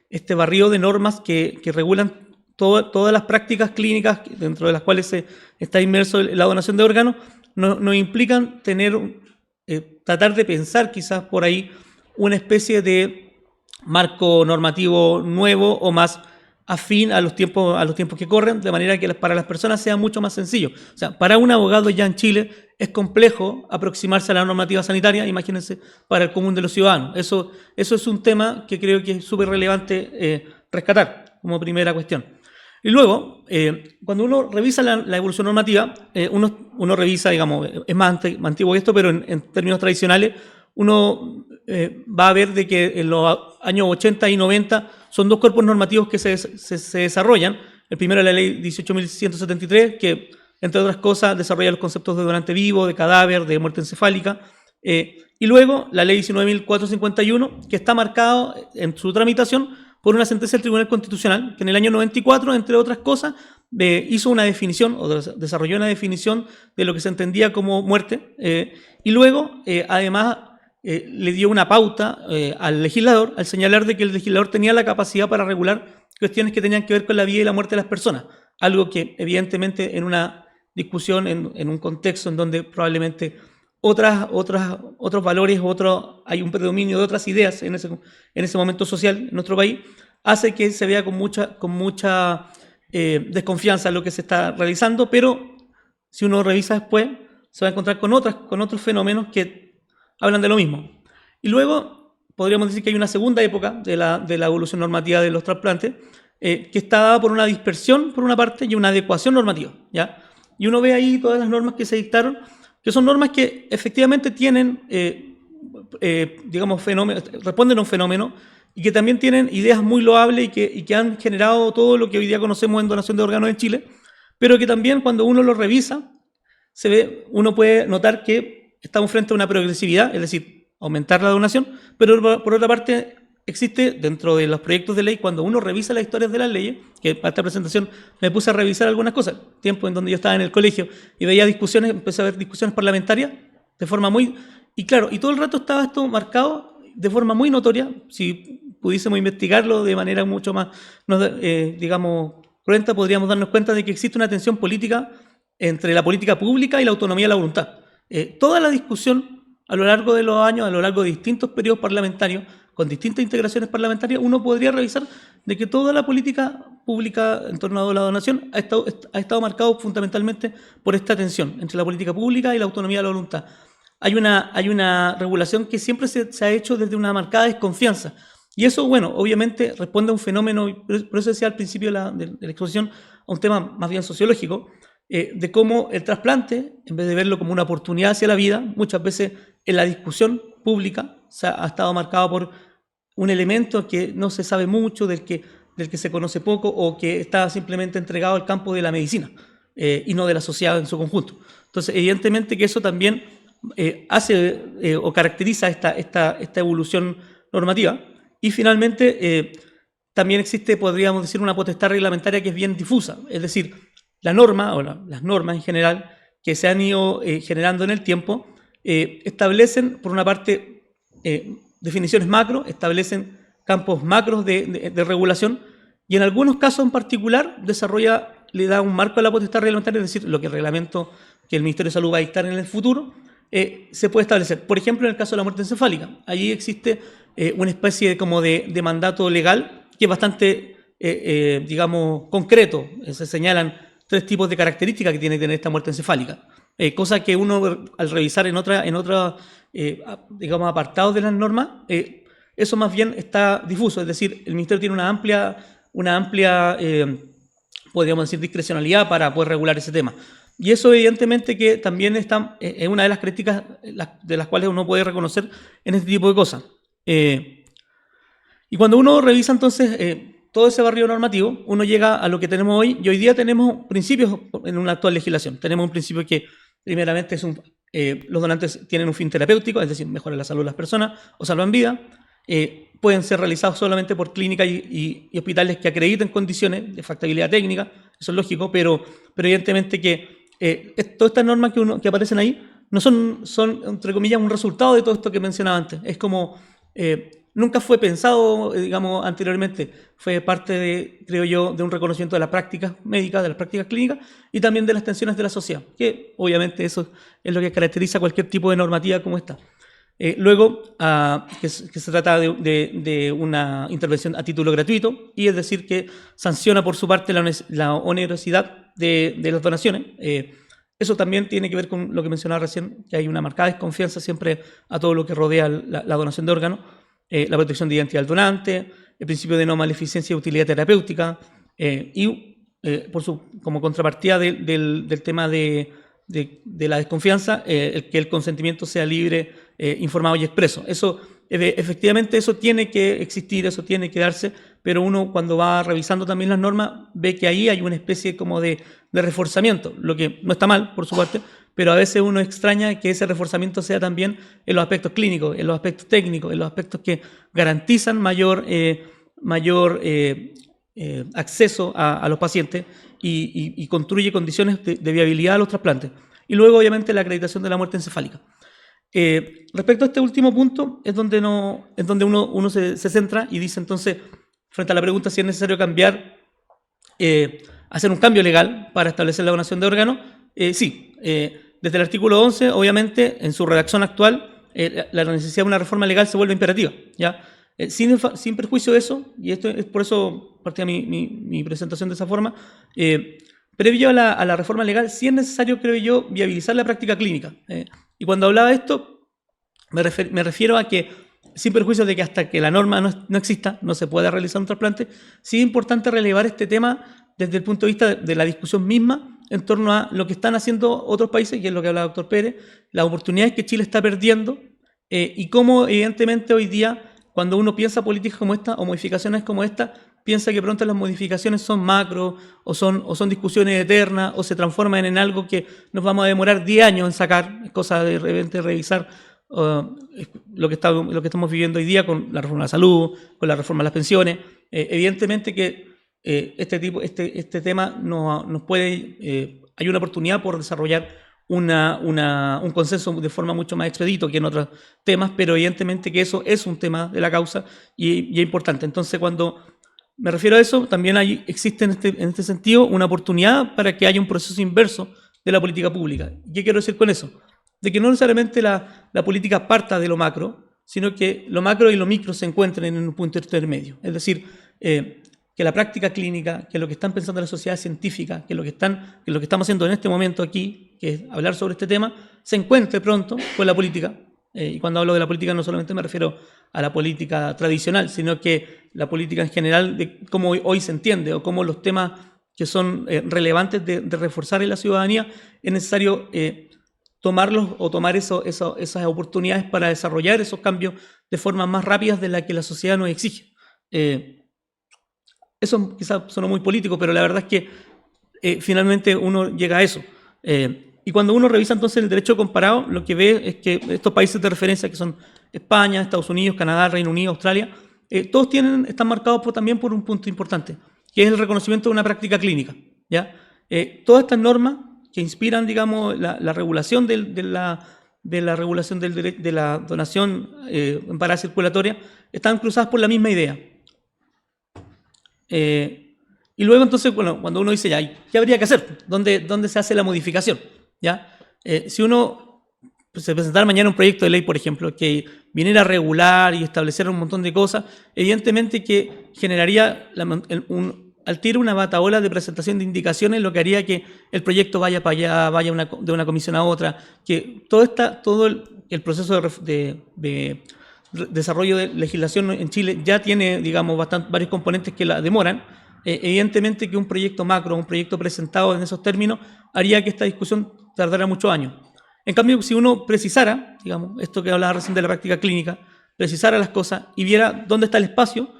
este barrido de normas que regulan todas las prácticas clínicas dentro de las cuales está inmerso la donación de órganos, nos implican tratar de pensar quizás por ahí una especie de marco normativo nuevo o más afín a los tiempos que corren, de manera que para las personas sea mucho más sencillo. O sea, para un abogado ya en Chile es complejo aproximarse a la normativa sanitaria, imagínense, para el común de los ciudadanos. Eso es un tema que creo que es súper relevante rescatar como primera cuestión. Y luego, cuando uno revisa la evolución normativa, uno revisa, digamos, es más antiguo que esto, pero en términos tradicionales, uno va a ver de que en los años 80 y 90 son dos cuerpos normativos que se desarrollan. El primero es la ley 18.173, que, entre otras cosas, desarrolla los conceptos de donante vivo, de cadáver, de muerte encefálica. Y luego la ley 19.451, que está marcado en su tramitación por una sentencia del Tribunal Constitucional, que en el año 94, entre otras cosas, hizo una definición, o desarrolló una definición de lo que se entendía como muerte, y luego, además, le dio una pauta al legislador, al señalar de que el legislador tenía la capacidad para regular cuestiones que tenían que ver con la vida y la muerte de las personas, algo que evidentemente en una discusión en un contexto en donde probablemente otros valores, hay un predominio de otras ideas en ese momento social en nuestro país, hace que se vea con mucha desconfianza lo que se está realizando, pero si uno revisa después, se va a encontrar con otros fenómenos que hablan de lo mismo. Y luego podríamos decir que hay una segunda época de la evolución normativa de los trasplantes, que está dada por una dispersión, por una parte, y una adecuación normativa, ¿ya? Y uno ve ahí todas las normas que se dictaron, que son normas que efectivamente tienen, digamos, responden a un fenómeno, y que también tienen ideas muy loables y que han generado todo lo que hoy día conocemos en donación de órganos en Chile, pero que también cuando uno lo revisa, uno puede notar que estamos frente a una progresividad, es decir, aumentar la donación, pero por otra parte existe dentro de los proyectos de ley, cuando uno revisa las historias de las leyes, que para esta presentación me puse a revisar algunas cosas, tiempo en donde yo estaba en el colegio y veía empecé a ver discusiones parlamentarias de forma muy... Y claro, y todo el rato estaba esto marcado de forma muy notoria, si pudiésemos investigarlo de manera mucho más, digamos, cruenta, podríamos darnos cuenta de que existe una tensión política entre la política pública y la autonomía de la voluntad. Toda la discusión a lo largo de los años, a lo largo de distintos periodos parlamentarios, con distintas integraciones parlamentarias, uno podría revisar de que toda la política pública en torno a la donación ha estado marcado fundamentalmente por esta tensión entre la política pública y la autonomía de la voluntad. Hay una regulación que siempre se ha hecho desde una marcada desconfianza. Y eso, bueno, obviamente responde a un fenómeno, por eso decía al principio de la exposición, a un tema más bien sociológico, de cómo el trasplante, en vez de verlo como una oportunidad hacia la vida, muchas veces en la discusión pública ha estado marcado por un elemento que no se sabe mucho, del que se conoce poco, o que está simplemente entregado al campo de la medicina y no de la sociedad en su conjunto. Entonces, evidentemente que eso también hace o caracteriza esta evolución normativa. Y finalmente, también existe, podríamos decir, una potestad reglamentaria que es bien difusa, es decir, la norma, o las normas en general, que se han ido generando en el tiempo, establecen, por una parte, definiciones macro, establecen campos macros de regulación, y en algunos casos en particular le da un marco a la potestad reglamentaria, es decir, lo que el reglamento que el Ministerio de Salud va a dictar en el futuro, se puede establecer. Por ejemplo, en el caso de la muerte encefálica, allí existe una especie de mandato legal que es bastante, digamos, concreto. Se señalan 3 tipos de características que tiene que tener esta muerte encefálica, cosa que uno al revisar en otra digamos, apartados de las normas, eso más bien está difuso, es decir, el Ministerio tiene una amplia podríamos decir, discrecionalidad para poder regular ese tema. Y eso evidentemente que también es una de las críticas de las cuales uno puede reconocer en este tipo de cosas. Y cuando uno revisa entonces todo ese barrio normativo, uno llega a lo que tenemos hoy, y hoy día tenemos principios en una actual legislación. Tenemos un principio que primeramente los donantes tienen un fin terapéutico, es decir, mejoran la salud de las personas o salvan vida. Pueden ser realizados solamente por clínicas y hospitales que acrediten condiciones de factibilidad técnica, eso es lógico, pero evidentemente que todas estas normas que aparecen ahí no son, entre comillas, un resultado de todo esto que mencionaba antes. Es como, nunca fue pensado, digamos, anteriormente, fue parte creo yo, de un reconocimiento de las prácticas médicas, de las prácticas clínicas y también de las tensiones de la sociedad, que obviamente eso es lo que caracteriza cualquier tipo de normativa como esta. Luego, que se trata de una intervención a título gratuito, y es decir, que sanciona por su parte la onerosidad de las donaciones. Eso también tiene que ver con lo que mencionaba recién, que hay una marcada desconfianza siempre a todo lo que rodea la donación de órganos, la protección de identidad del donante, el principio de no maleficencia y utilidad terapéutica, como contrapartida del tema de la desconfianza, que el consentimiento sea libre, informado y expreso. Eso, efectivamente, eso tiene que existir, eso tiene que darse, pero uno cuando va revisando también las normas ve que ahí hay una especie como de reforzamiento, lo que no está mal, por su parte, pero a veces uno extraña que ese reforzamiento sea también en los aspectos clínicos, en los aspectos técnicos, en los aspectos que garantizan mayor acceso a los pacientes y construye condiciones de viabilidad a los trasplantes. Y luego, obviamente, la acreditación de la muerte encefálica. Respecto a este último punto, es donde uno se centra y dice entonces, frente a la pregunta si es necesario hacer un cambio legal para establecer la donación de órganos, Sí, desde el artículo 11, obviamente, en su redacción actual, la necesidad de una reforma legal se vuelve imperativa, ¿ya? Sin perjuicio de eso, y esto es por eso partía mi presentación de esa forma, previo a la reforma legal, sí es necesario, creo yo, viabilizar la práctica clínica. Y cuando hablaba de esto, me refiero a que, sin perjuicio de que hasta que la norma no exista, no se pueda realizar un trasplante, sí es importante relevar este tema desde el punto de vista de la discusión misma en torno a lo que están haciendo otros países, y es lo que habla el doctor Pérez, las oportunidades que Chile está perdiendo, y cómo evidentemente hoy día, cuando uno piensa políticas como esta o modificaciones como esta, piensa que pronto las modificaciones son macro o son discusiones eternas o se transforman en algo que nos vamos a demorar 10 años en sacar, es cosa de repente revisar lo que estamos viviendo hoy día con la reforma de la salud, con la reforma de las pensiones. Evidentemente que este tema nos puede, hay una oportunidad por desarrollar un consenso de forma mucho más expedito que en otros temas, pero evidentemente que eso es un tema de la causa y es importante. Entonces, cuando me refiero a eso, también existe en este sentido una oportunidad para que haya un proceso inverso de la política pública. ¿Qué quiero decir con eso? De que no necesariamente la política parta de lo macro, sino que lo macro y lo micro se encuentren en un punto intermedio. Es decir, que la práctica clínica, que lo que están pensando la sociedad científica, que lo que estamos haciendo en este momento aquí, que es hablar sobre este tema, se encuentre pronto con la política. Y cuando hablo de la política no solamente me refiero a la política tradicional, sino que la política en general, de cómo hoy se entiende o cómo los temas que son relevantes de reforzar en la ciudadanía, es necesario tomarlos o tomar esas oportunidades para desarrollar esos cambios de formas más rápidas de la que la sociedad nos exige. Eso quizás sonó muy político, pero la verdad es que finalmente uno llega a eso. Y cuando uno revisa entonces el derecho comparado, lo que ve es que estos países de referencia que son España, Estados Unidos, Canadá, Reino Unido, Australia, todos están marcados también por un punto importante, que es el reconocimiento de una práctica clínica, ¿ya? Todas estas normas que inspiran, digamos, la regulación de la regulación de la donación en parada circulatoria están cruzadas por la misma idea. Y luego entonces, bueno, cuando uno dice, ya, ¿qué habría que hacer? ¿Dónde se hace la modificación? ¿Ya? Si uno se presentara mañana un proyecto de ley, por ejemplo, que viniera a regular y establecer un montón de cosas, evidentemente que generaría al tiro una batahola de presentación de indicaciones, lo que haría que el proyecto vaya para allá, de una comisión a otra, que todo el proceso de desarrollo de legislación en Chile ya tiene, digamos, varios componentes que la demoran. Evidentemente que un proyecto macro, un proyecto presentado en esos términos, haría que esta discusión tardara muchos años. En cambio, si uno precisara, digamos, esto que hablaba recién de la práctica clínica, precisara las cosas y viera dónde está el espacio,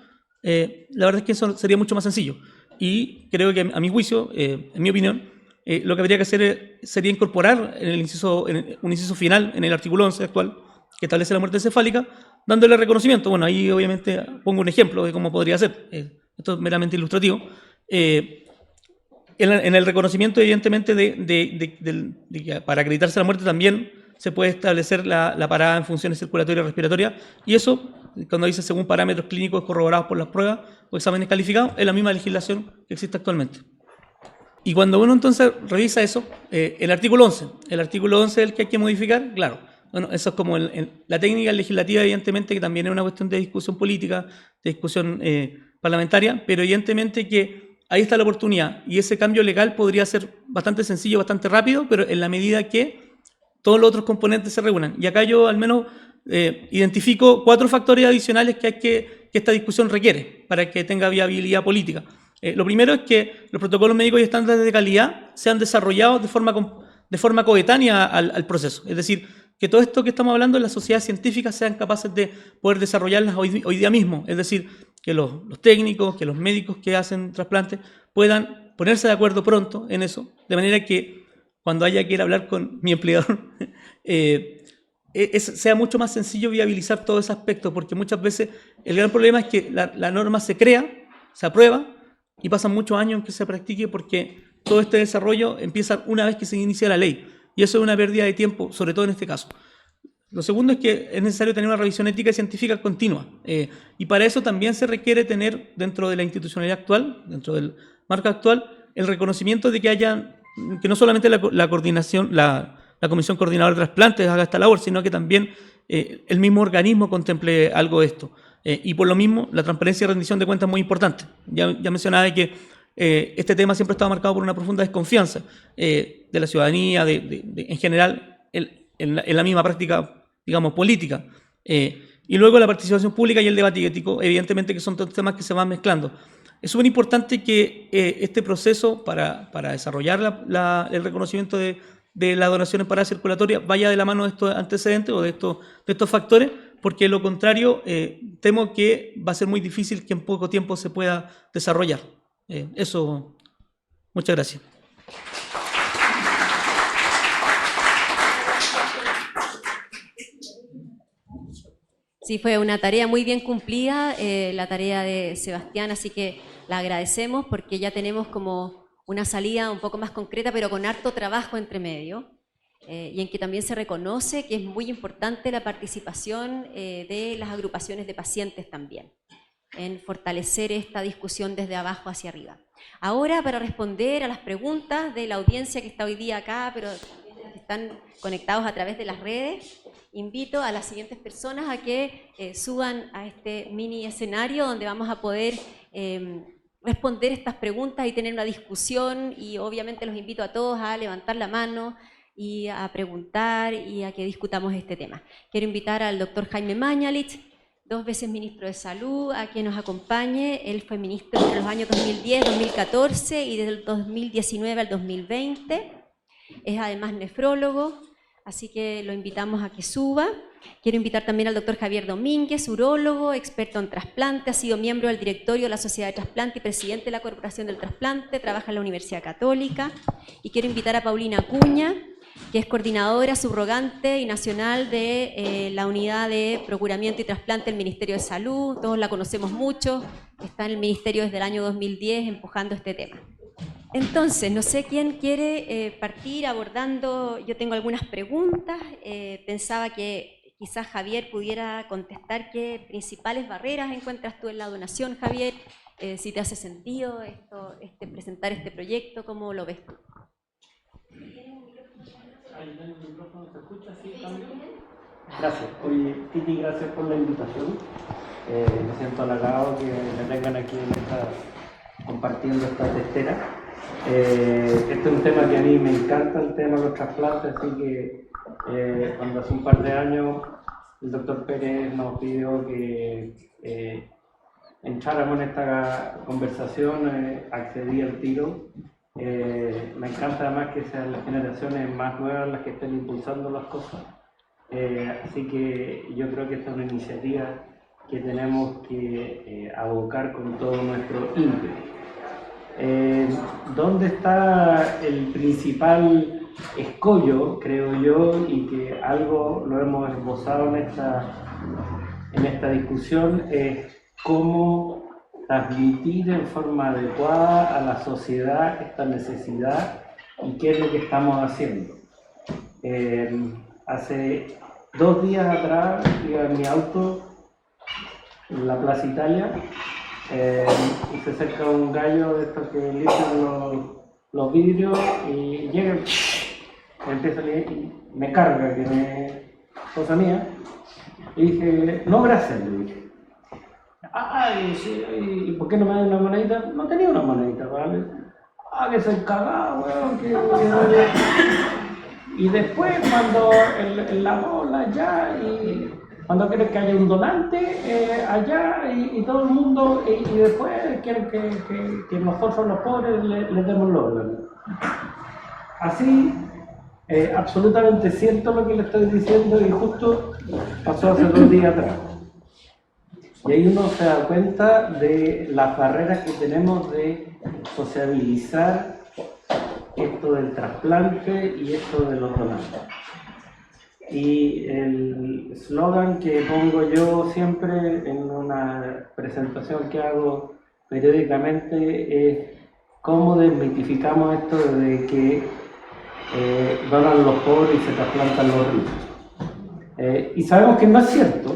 la verdad es que eso sería mucho más sencillo. Y creo que, a mi juicio, en mi opinión, lo que habría que hacer sería incorporar un inciso final en el artículo 11 actual, que establece la muerte encefálica, dándole reconocimiento. Bueno, ahí obviamente pongo un ejemplo de cómo podría ser. Esto es meramente ilustrativo. En el reconocimiento, evidentemente, de que para acreditarse la muerte también se puede establecer la parada en funciones circulatorias y respiratorias, y eso, cuando dice según parámetros clínicos corroborados por las pruebas o exámenes calificados, es la misma legislación que existe actualmente. Y cuando uno entonces revisa eso, el artículo 11 es el que hay que modificar, claro. Bueno, eso es como la técnica legislativa, evidentemente, que también es una cuestión de discusión política, de discusión parlamentaria, pero evidentemente que ahí está la oportunidad, y ese cambio legal podría ser bastante sencillo, bastante rápido, pero en la medida que todos los otros componentes se reúnan. Y acá yo al menos identifico 4 factores adicionales que esta discusión requiere para que tenga viabilidad política. Lo primero es que los protocolos médicos y estándares de calidad sean desarrollados de forma coetánea al proceso. Es decir, que todo esto que estamos hablando en las sociedades científicas sean capaces de poder desarrollarlas hoy día mismo. Es decir, que los técnicos, que los médicos que hacen trasplantes puedan ponerse de acuerdo pronto en eso, de manera que cuando haya que ir a hablar con mi empleador, sea mucho más sencillo viabilizar todo ese aspecto, porque muchas veces el gran problema es que la norma se crea, se aprueba, y pasan muchos años en que se practique, porque todo este desarrollo empieza una vez que se inicia la ley, y eso es una pérdida de tiempo, sobre todo en este caso. Lo segundo es que es necesario tener una revisión ética y científica continua, y para eso también se requiere tener, dentro de la institucionalidad actual, dentro del marco actual, el reconocimiento de que haya que no solamente la coordinación, la Comisión Coordinadora de Trasplantes haga esta labor, sino que también el mismo organismo contemple algo de esto. Y por lo mismo, la transparencia y rendición de cuentas es muy importante. Ya mencionaba que este tema siempre ha estado marcado por una profunda desconfianza de la ciudadanía, en general, en la misma práctica, digamos, política. Y luego la participación pública y el debate ético, evidentemente que son dos temas que se van mezclando. Es súper importante que este proceso para desarrollar el reconocimiento de las donaciones para circulatoria vaya de la mano de estos antecedentes o de estos factores, porque de lo contrario temo que va a ser muy difícil que en poco tiempo se pueda desarrollar. Eso, muchas gracias. Sí, fue una tarea muy bien cumplida, la tarea de Sebastián, así que la agradecemos porque ya tenemos como una salida un poco más concreta, pero con harto trabajo entre medio, y en que también se reconoce que es muy importante la participación de las agrupaciones de pacientes también, en fortalecer esta discusión desde abajo hacia arriba. Ahora, para responder a las preguntas de la audiencia que está hoy día acá, pero están conectados a través de las redes, invito a las siguientes personas a que suban a este mini escenario donde vamos a poder responder estas preguntas y tener una discusión, y obviamente los invito a todos a levantar la mano y a preguntar y a que discutamos este tema. Quiero invitar al doctor Jaime Mañalich, 2 veces ministro de Salud, a que nos acompañe. Él fue ministro entre los años 2010, 2014 y desde el 2019 al 2020. Es además nefrólogo, así que lo invitamos a que suba. Quiero invitar también al doctor Javier Domínguez, urólogo, experto en trasplante, ha sido miembro del directorio de la Sociedad de Trasplante y presidente de la Corporación del Trasplante, trabaja en la Universidad Católica. Y quiero invitar a Paulina Acuña, que es coordinadora subrogante y nacional de la Unidad de Procuramiento y Trasplante del Ministerio de Salud. Todos la conocemos mucho, está en el Ministerio desde el año 2010 empujando este tema. Entonces, no sé quién quiere partir abordando. Yo tengo algunas preguntas, pensaba que quizás Javier pudiera contestar qué principales barreras encuentras tú en la donación, Javier, si te hace sentido presentar este proyecto, ¿cómo lo ves tú? Gracias. Oye, Titi, gracias por la invitación. Me siento halagado que me tengan aquí compartiendo esta testera. Este es un tema que a mí me encanta, el tema de los trasplantes, así que cuando hace un par de años el doctor Pérez nos pidió que entráramos en esta conversación, accedí al tiro. Me encanta además que sean las generaciones más nuevas las que estén impulsando las cosas. Así que yo creo que esta es una iniciativa que tenemos que abocar con todo nuestro ímpetu. ¿Dónde está el principal escollo, creo yo, y que algo lo hemos esbozado en esta discusión, es cómo transmitir en forma adecuada a la sociedad esta necesidad y qué es lo que estamos haciendo? Hace 2 días atrás iba en mi auto en la Plaza Italia y se acerca un gallo de estos que limpian los vidrios y llega y empieza a leer y me carga, que es cosa mía, y dije, no, gracias, le dije. ¿Y por qué no me dan una monedita? No tenía una monedita, ¿vale? Que soy cagado, weón, y después cuando en la bola allá, y cuando quieren que haya un donante allá, y todo el mundo, y después quieren que nosotros los pobres les demos los órganos. Así, absolutamente cierto lo que le estoy diciendo, y justo pasó hace 2 días atrás. Y ahí uno se da cuenta de las barreras que tenemos de sociabilizar esto del trasplante y esto de los donantes. Y el eslogan que pongo yo siempre en una presentación que hago periódicamente es cómo desmitificamos esto de que donan los pobres y se trasplantan los ricos. Y sabemos que no es cierto,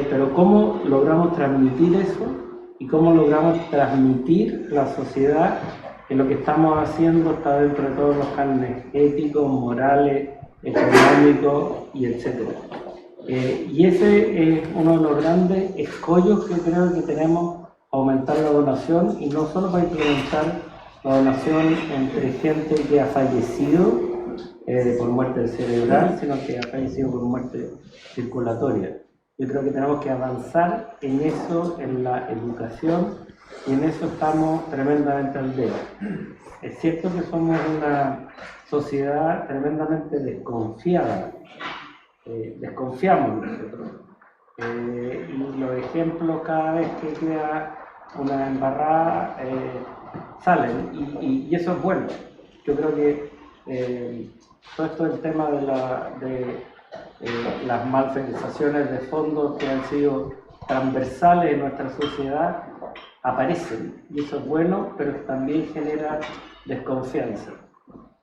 pero cómo logramos transmitir eso y cómo logramos transmitir la sociedad que lo que estamos haciendo está dentro de todos los cánones éticos, morales, económicos y etcétera. Y ese es uno de los grandes escollos que creo que tenemos, aumentar la donación, y no solo para implementar la donación entre gente que ha fallecido por muerte cerebral, sino que ha fallecido por muerte circulatoria. Yo creo que tenemos que avanzar en eso, en la educación, y en eso estamos tremendamente al debe. Es cierto que somos una sociedad tremendamente desconfiada, desconfiamos nosotros, y los ejemplos cada vez que queda una embarrada salen, y eso es bueno. Yo creo que todo esto del tema de las malversaciones de fondos que han sido transversales en nuestra sociedad aparecen, y eso es bueno, pero también genera desconfianza.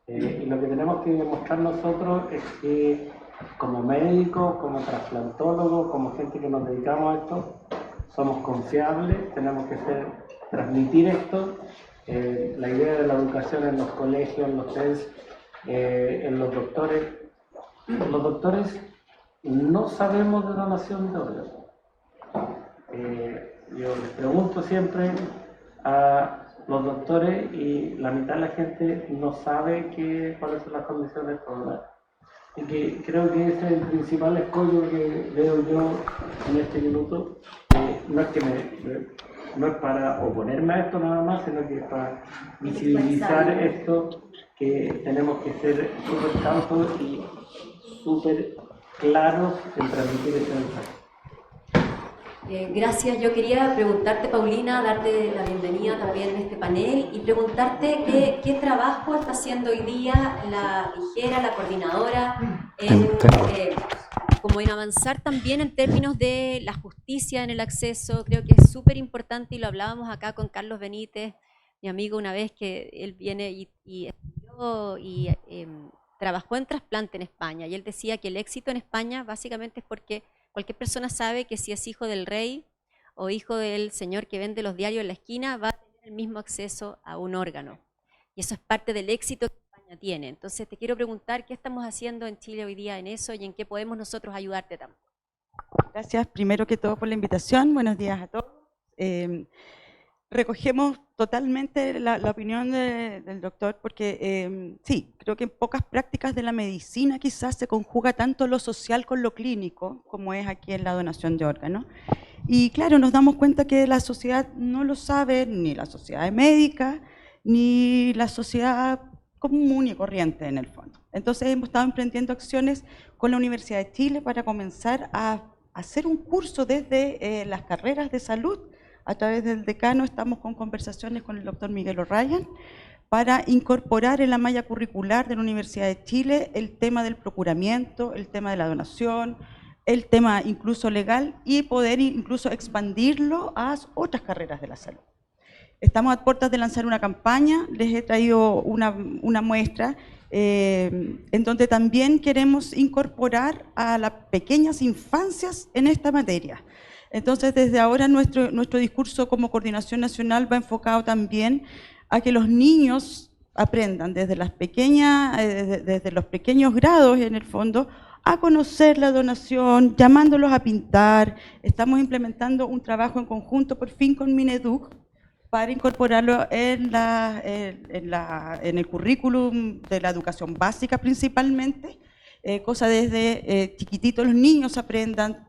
Y lo que tenemos que demostrar nosotros es que como médicos, como trasplantólogos, como gente que nos dedicamos a esto, somos confiables, tenemos que transmitir esto. La idea de la educación en los colegios, en los TENS, en los doctores. Los doctores no sabemos de donación de órganos. Yo les pregunto siempre a los doctores y la mitad de la gente no sabe cuáles son las condiciones para donar. Y que creo que ese es el principal escollo que veo yo en este minuto. No es para oponerme a esto nada más, sino que es para visibilizar esto, que tenemos que ser súper cautos y súper claros en transmitir este mensaje. Gracias. Yo quería preguntarte, Paulina, darte la bienvenida también en este panel y preguntarte qué trabajo está haciendo hoy día la ligera, la coordinadora, como en avanzar también en términos de la justicia en el acceso. Creo que es súper importante, y lo hablábamos acá con Carlos Benítez, mi amigo, una vez que él viene y estudió y trabajó en trasplante en España, y él decía que el éxito en España básicamente es porque cualquier persona sabe que si es hijo del rey o hijo del señor que vende los diarios en la esquina, va a tener el mismo acceso a un órgano. Y eso es parte del éxito que España tiene. Entonces te quiero preguntar qué estamos haciendo en Chile hoy día en eso y en qué podemos nosotros ayudarte también. Gracias primero que todo por la invitación. Buenos días a todos. Recogemos totalmente la opinión del doctor, porque sí, creo que en pocas prácticas de la medicina quizás se conjuga tanto lo social con lo clínico, como es aquí en la donación de órganos. Y claro, nos damos cuenta que la sociedad no lo sabe, ni la sociedad médica, ni la sociedad común y corriente en el fondo. Entonces hemos estado emprendiendo acciones con la Universidad de Chile para comenzar a hacer un curso desde las carreras de salud. A través del decano estamos con conversaciones con el doctor Miguel O'Ryan para incorporar en la malla curricular de la Universidad de Chile el tema del procuramiento, el tema de la donación, el tema incluso legal, y poder incluso expandirlo a otras carreras de la salud. Estamos a puertas de lanzar una campaña, les he traído una muestra en donde también queremos incorporar a las pequeñas infancias en esta materia. Entonces, desde ahora nuestro discurso como Coordinación Nacional va enfocado también a que los niños aprendan desde los pequeños grados, en el fondo, a conocer la donación, llamándolos a pintar. Estamos implementando un trabajo en conjunto, por fin, con Mineduc, para incorporarlo en el currículum de la educación básica principalmente, cosa desde chiquititos los niños aprendan,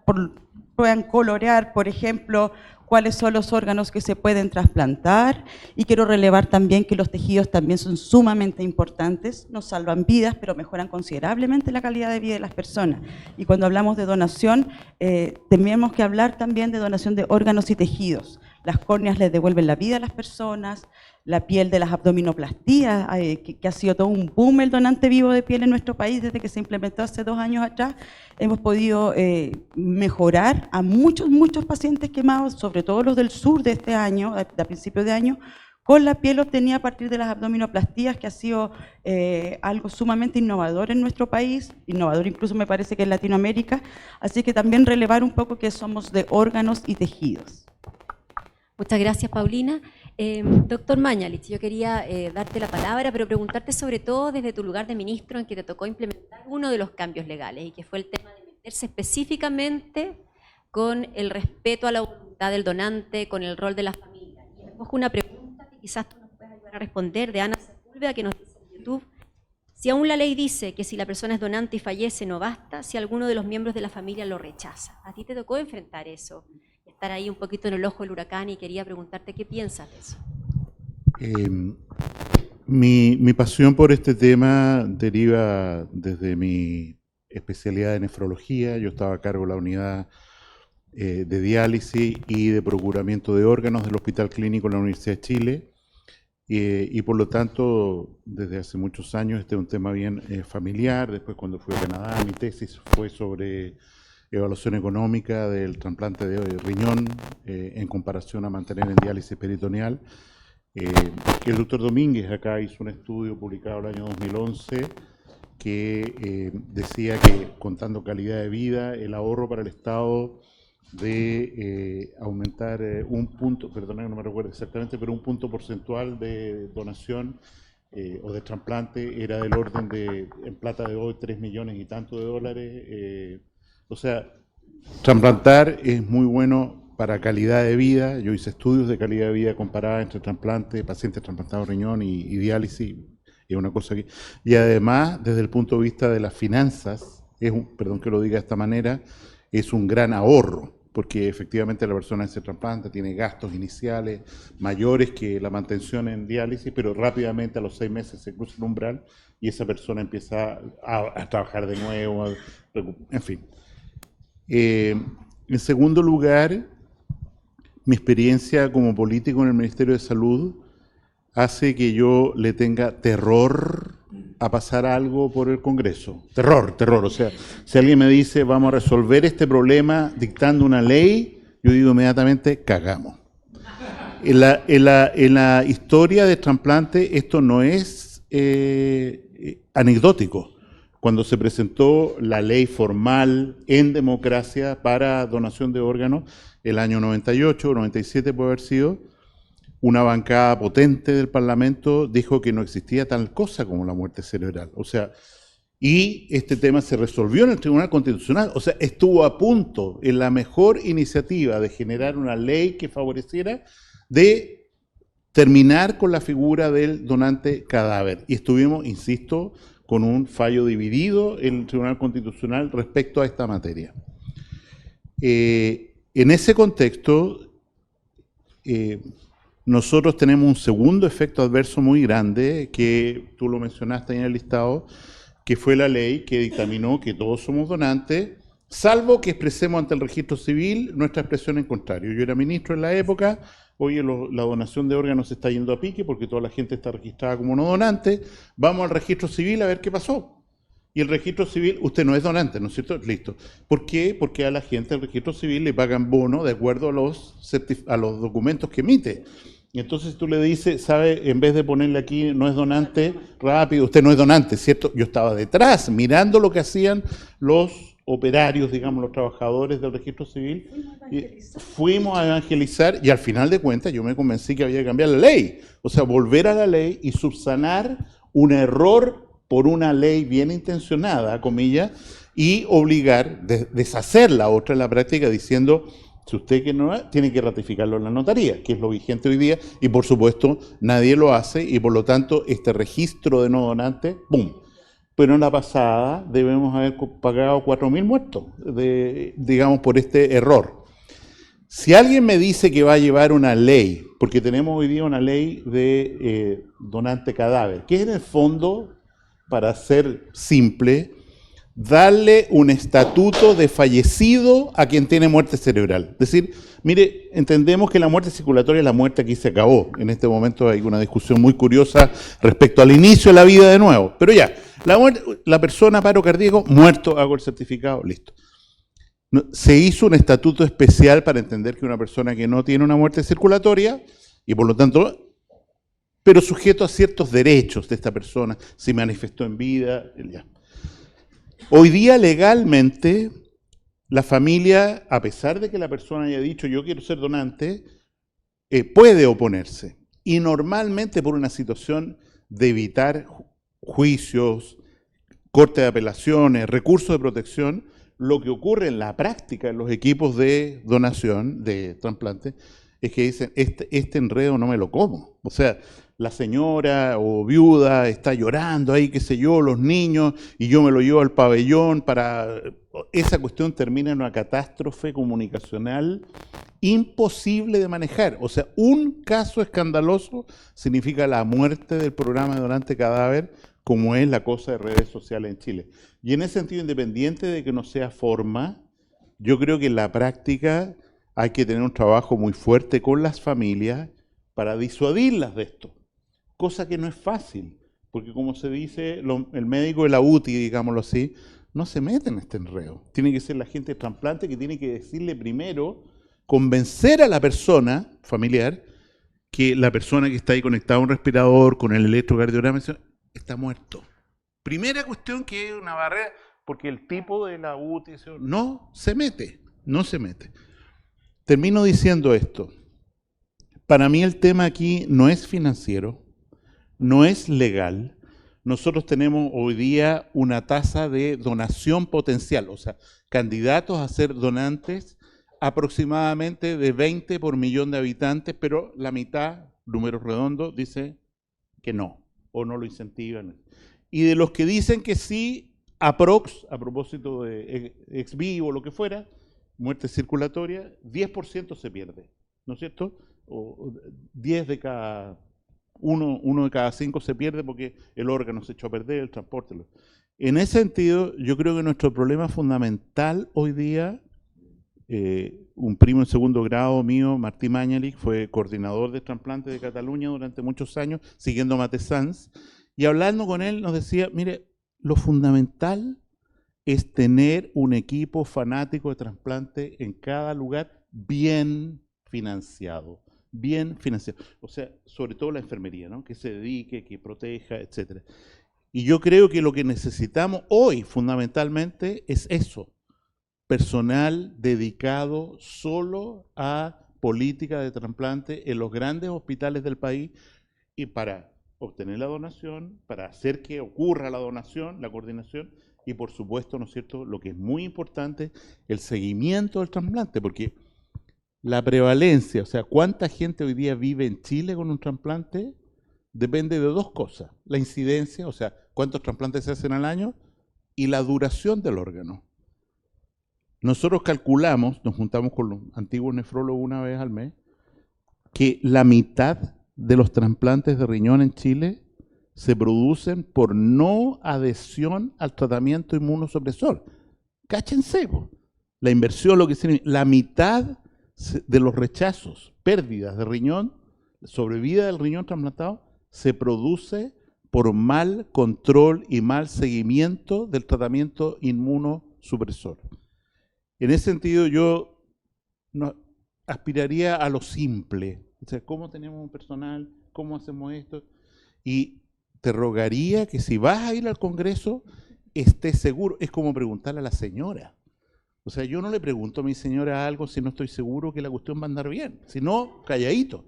puedan colorear, por ejemplo, cuáles son los órganos que se pueden trasplantar. Y quiero relevar también que los tejidos también son sumamente importantes, nos salvan vidas, pero mejoran considerablemente la calidad de vida de las personas. Y cuando hablamos de donación, tenemos que hablar también de donación de órganos y tejidos. Las córneas les devuelven la vida a las personas, la piel de las abdominoplastías, que ha sido todo un boom el donante vivo de piel en nuestro país desde que se implementó hace 2 años atrás. Hemos podido mejorar a muchos pacientes quemados, sobre todo los del sur de este año, a principios de año, con la piel obtenida a partir de las abdominoplastías, que ha sido algo sumamente innovador en nuestro país, innovador incluso me parece que en Latinoamérica. Así que también relevar un poco que somos de órganos y tejidos. Muchas gracias, Paulina. Doctor Mañalich, yo quería darte la palabra, pero preguntarte sobre todo desde tu lugar de ministro en que te tocó implementar uno de los cambios legales y que fue el tema de meterse específicamente con el respeto a la voluntad del donante, con el rol de la familia. Y recojo una pregunta que quizás tú nos puedas ayudar a responder de Ana Sepúlveda, que nos dice en YouTube: si aún la ley dice que si la persona es donante y fallece no basta, si alguno de los miembros de la familia lo rechaza. ¿A ti te tocó enfrentar eso? Estar ahí un poquito en el ojo del huracán, y quería preguntarte qué piensas de eso. Mi pasión por este tema deriva desde mi especialidad de nefrología. Yo estaba a cargo de la unidad de diálisis y de procuramiento de órganos del Hospital Clínico de la Universidad de Chile. Y por lo tanto, desde hace muchos años, este es un tema bien familiar. Después, cuando fui a Canadá, mi tesis fue sobre evaluación económica del trasplante de riñón en comparación a mantener en diálisis peritoneal. El doctor Domínguez acá hizo un estudio publicado el año 2011 que decía que, contando calidad de vida, el ahorro para el Estado de aumentar un punto, perdón, no me recuerdo exactamente, pero un punto porcentual de donación o de trasplante era del orden de, en plata de hoy, 3 millones y tanto de dólares. O sea, trasplantar es muy bueno para calidad de vida. Yo hice estudios de calidad de vida comparada entre trasplante, pacientes trasplantados de riñón y diálisis, es una cosa que... Y además, desde el punto de vista de las finanzas, perdón que lo diga de esta manera, es un gran ahorro, porque efectivamente la persona que se trasplanta tiene gastos iniciales mayores que la mantención en diálisis, pero rápidamente a los 6 meses se cruza el umbral y esa persona empieza a trabajar de nuevo, en fin. En segundo lugar, mi experiencia como político en el Ministerio de Salud hace que yo le tenga terror a pasar algo por el Congreso. Terror. O sea, si alguien me dice vamos a resolver este problema dictando una ley, yo digo inmediatamente cagamos. En la historia de trasplante esto no es anecdótico. Cuando se presentó la ley formal en democracia para donación de órganos, el año 98, 97 puede haber sido, una bancada potente del Parlamento dijo que no existía tal cosa como la muerte cerebral. O sea, y este tema se resolvió en el Tribunal Constitucional. O sea, estuvo a punto, en la mejor iniciativa de generar una ley que favoreciera, de terminar con la figura del donante cadáver. Y estuvimos, insisto, con un fallo dividido en el Tribunal Constitucional respecto a esta materia. En ese contexto, nosotros tenemos un segundo efecto adverso muy grande, que tú lo mencionaste ahí en el listado, que fue la ley que dictaminó que todos somos donantes, salvo que expresemos ante el registro civil nuestra expresión en contrario. Yo era ministro en la época. Oye, la donación de órganos se está yendo a pique porque toda la gente está registrada como no donante. Vamos al registro civil a ver qué pasó. Y el registro civil, usted no es donante, ¿no es cierto? Listo. ¿Por qué? Porque a la gente del registro civil le pagan bono de acuerdo a los documentos que emite. Y entonces tú le dices, ¿sabe? En vez de ponerle aquí, no es donante, rápido, usted no es donante, ¿cierto? Yo estaba detrás, mirando lo que hacían los operarios, digamos, los trabajadores del registro civil, fuimos a evangelizar y al final de cuentas yo me convencí que había que cambiar la ley, o sea, volver a la ley y subsanar un error por una ley bien intencionada, comillas, y obligar, deshacer la otra en la práctica diciendo, si usted que no tiene que ratificarlo en la notaría, que es lo vigente hoy día, y por supuesto nadie lo hace y por lo tanto este registro de no donantes, ¡pum! Pero en la pasada debemos haber pagado 4.000 muertos, digamos, por este error. Si alguien me dice que va a llevar una ley, porque tenemos hoy día una ley de donante cadáver, que es en el fondo, para ser simple, darle un estatuto de fallecido a quien tiene muerte cerebral. Es decir, mire, entendemos que la muerte circulatoria, la muerte aquí se acabó. En este momento hay una discusión muy curiosa respecto al inicio de la vida de nuevo. Pero ya, la persona paro cardíaco, muerto, hago el certificado, listo. Se hizo un estatuto especial para entender que una persona que no tiene una muerte circulatoria, y por lo tanto, pero sujeto a ciertos derechos de esta persona, se manifestó en vida, ya. Hoy día legalmente la familia, a pesar de que la persona haya dicho yo quiero ser donante, puede oponerse. Y normalmente por una situación de evitar juicios, corte de apelaciones, recursos de protección, lo que ocurre en la práctica en los equipos de donación, de trasplante, es que dicen, este enredo no me lo como. O sea, la señora o viuda está llorando ahí, qué sé yo, los niños, y yo me lo llevo al pabellón para... Esa cuestión termina en una catástrofe comunicacional imposible de manejar. O sea, un caso escandaloso significa la muerte del programa de donante cadáver, como es la cosa de redes sociales en Chile. Y en ese sentido, independiente de que no sea forma, yo creo que en la práctica hay que tener un trabajo muy fuerte con las familias para disuadirlas de esto. Cosa que no es fácil, porque como se dice, el médico de la UTI, digámoslo así, no se mete en este enredo. Tiene que ser la gente de trasplante que tiene que decirle primero, convencer a la persona familiar, que la persona que está ahí conectada a un respirador, con el electrocardiograma, está muerto. Primera cuestión que es una barrera, porque el tipo de la UTI no se mete. Termino diciendo esto. Para mí el tema aquí no es financiero, no es legal. Nosotros tenemos hoy día una tasa de donación potencial, o sea, candidatos a ser donantes aproximadamente de 20 por millón de habitantes, pero la mitad, números redondos, dice que no, o no lo incentivan. Y de los que dicen que sí, a propósito de ex vivo, lo que fuera, muerte circulatoria, 10% se pierde, ¿no es cierto? O 10 de cada... Uno de cada 5 se pierde porque el órgano se echó a perder, el transporte. En ese sentido, yo creo que nuestro problema fundamental hoy día, un primo en segundo grado mío, Martí Mañalich, fue coordinador de trasplante de Cataluña durante muchos años, siguiendo a Mate Sanz, y hablando con él nos decía, mire, lo fundamental es tener un equipo fanático de trasplante en cada lugar bien financiado. O sea, sobre todo la enfermería, ¿no? Que se dedique, que proteja, etc. Y yo creo que lo que necesitamos hoy, fundamentalmente, es eso. Personal dedicado solo a política de trasplante en los grandes hospitales del país y para obtener la donación, para hacer que ocurra la donación, la coordinación y, por supuesto, ¿no es cierto?, lo que es muy importante, el seguimiento del trasplante, porque la prevalencia, o sea, cuánta gente hoy día vive en Chile con un trasplante, depende de dos cosas. La incidencia, o sea, cuántos trasplantes se hacen al año, y la duración del órgano. Nosotros calculamos, nos juntamos con los antiguos nefrólogos una vez al mes, que la mitad de los trasplantes de riñón en Chile se producen por no adhesión al tratamiento inmunosupresor. Cáchense, la inversión, lo que significa, la mitad de los rechazos, pérdidas de riñón, sobrevida del riñón trasplantado, se produce por mal control y mal seguimiento del tratamiento inmunosupresor. En ese sentido yo aspiraría a lo simple, o sea, ¿cómo tenemos un personal? ¿Cómo hacemos esto? Y te rogaría que si vas a ir al Congreso, estés seguro, es como preguntarle a la señora. O sea, yo no le pregunto a mi señora algo si no estoy seguro que la cuestión va a andar bien. Si no, calladito.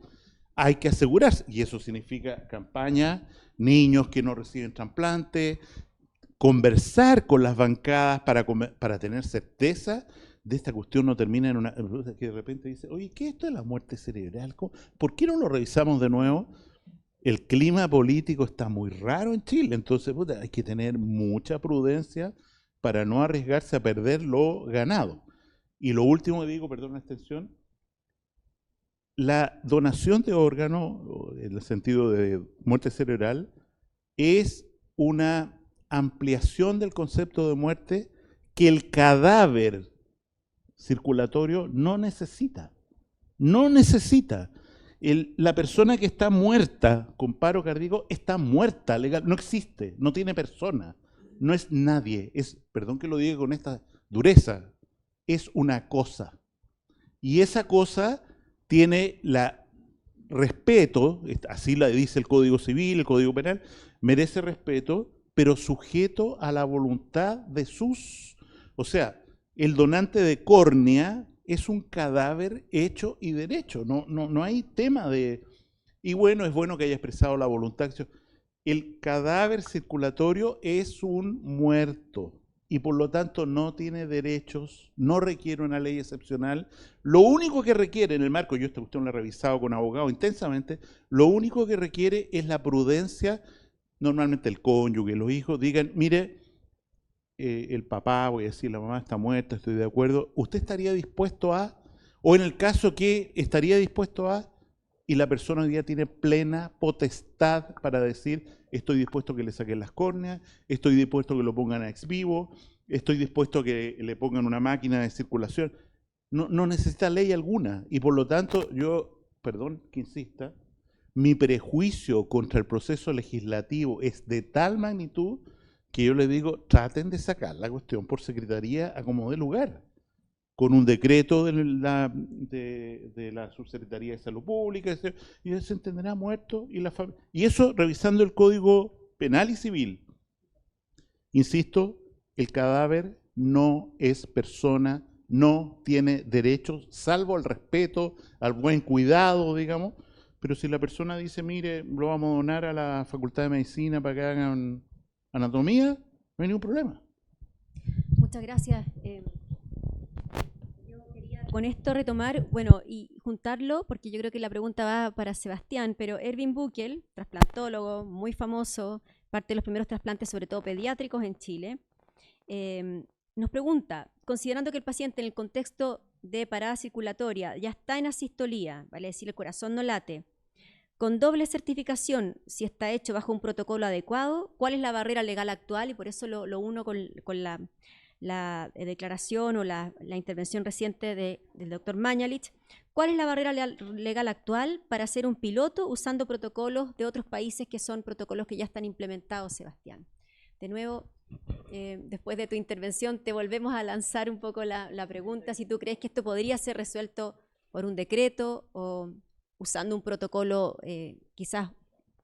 Hay que asegurarse. Y eso significa campaña, niños que no reciben trasplante, conversar con las bancadas para tener certeza de esta cuestión no termina en una... que de repente dice, oye, ¿qué es esto de la muerte cerebral? ¿Por qué no lo revisamos de nuevo? El clima político está muy raro en Chile. Entonces, hay que tener mucha prudencia para no arriesgarse a perder lo ganado. Y lo último que digo, perdón la extensión, la donación de órganos, en el sentido de muerte cerebral, es una ampliación del concepto de muerte que el cadáver circulatorio no necesita. No necesita. La persona que está muerta con paro cardíaco está muerta, legal, no existe, no tiene persona. No es nadie, perdón que lo diga con esta dureza, es una cosa. Y esa cosa tiene respeto, así la dice el Código Civil, el Código Penal, merece respeto, pero sujeto a la voluntad de o sea, el donante de córnea es un cadáver hecho y derecho, no hay tema de... y bueno, es bueno que haya expresado la voluntad. El cadáver circulatorio es un muerto y por lo tanto no tiene derechos, no requiere una ley excepcional. Lo único que requiere en el marco, yo esta cuestión la he revisado con abogado intensamente, lo único que requiere es la prudencia. Normalmente el cónyuge, los hijos digan, mire, el papá, voy a decir, la mamá está muerta, estoy de acuerdo, ¿usted estaría dispuesto a? O en el caso que estaría dispuesto a, y la persona hoy día tiene plena potestad para decir, estoy dispuesto a que le saquen las córneas, estoy dispuesto a que lo pongan a ex vivo, estoy dispuesto a que le pongan una máquina de circulación. No necesita ley alguna, y por lo tanto yo, perdón que insista, mi prejuicio contra el proceso legislativo es de tal magnitud que yo le digo, traten de sacar la cuestión por secretaría a como dé lugar, con un decreto de la Subsecretaría de Salud Pública, y se entenderá muerto, y eso revisando el Código Penal y Civil. Insisto, el cadáver no es persona, no tiene derechos, salvo al respeto, al buen cuidado, digamos, pero si la persona dice, mire, lo vamos a donar a la Facultad de Medicina para que hagan anatomía, no hay ningún problema. Muchas gracias. Yo quería con esto retomar, bueno, y juntarlo, porque yo creo que la pregunta va para Sebastián, pero Erwin Buckel, trasplantólogo muy famoso, parte de los primeros trasplantes, sobre todo pediátricos en Chile, nos pregunta, considerando que el paciente en el contexto de parada circulatoria ya está en asistolía, vale decir, el corazón no late, con doble certificación, si está hecho bajo un protocolo adecuado, ¿cuál es la barrera legal actual? Y por eso lo uno con la declaración o la intervención reciente del doctor Mañalich. ¿Cuál es la barrera legal actual para hacer un piloto usando protocolos de otros países que son protocolos que ya están implementados, Sebastián? De nuevo, después de tu intervención, te volvemos a lanzar un poco la pregunta, si tú crees que esto podría ser resuelto por un decreto o usando un protocolo quizás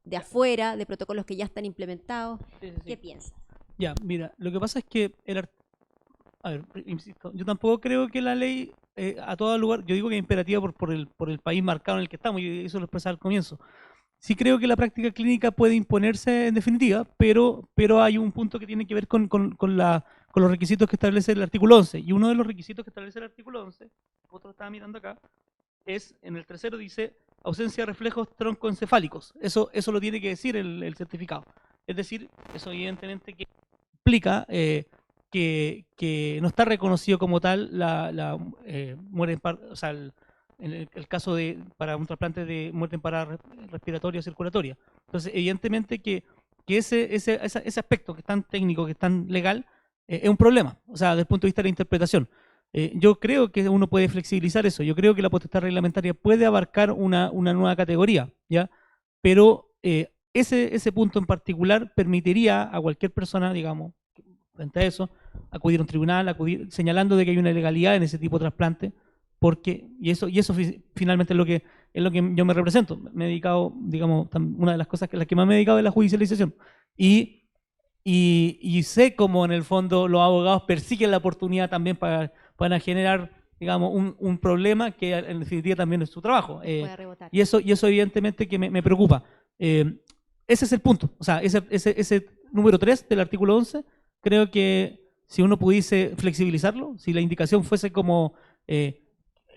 de afuera, de protocolos que ya están implementados. Sí. ¿Qué piensas? Ya, mira, lo que pasa es que a ver, insisto, yo tampoco creo que la ley a todo lugar, yo digo que es imperativa por el país marcado en el que estamos, y eso lo expresaba al comienzo. Sí creo que la práctica clínica puede imponerse en definitiva, pero hay un punto que tiene que ver con los requisitos que establece el artículo 11. Y uno de los requisitos que establece el artículo 11, otro estaba mirando acá, es, en el tercero dice, ausencia de reflejos troncoencefálicos. Eso lo tiene que decir el certificado. Es decir, eso evidentemente que implica que no está reconocido como tal la muerte o sea, en el caso para un trasplante de muerte en parada respiratoria o circulatoria. Entonces, evidentemente que ese aspecto que es tan técnico, que es tan legal, es un problema, o sea, desde el punto de vista de la interpretación. Yo creo que uno puede flexibilizar eso, yo creo que la potestad reglamentaria puede abarcar una nueva categoría, ¿ya? Pero ese punto en particular permitiría a cualquier persona, digamos, frente a eso, acudir a un tribunal, señalando de que hay una ilegalidad en ese tipo de trasplante, y eso finalmente es lo que yo me represento. Me he dedicado, digamos, una de las cosas las que más me he dedicado es la judicialización. Y sé cómo en el fondo los abogados persiguen la oportunidad también para generar, digamos, un problema que en definitiva también es su trabajo. Y eso evidentemente que me preocupa. Ese es el punto. O sea, ese número 3 del artículo 11, creo que si uno pudiese flexibilizarlo, si la indicación fuese como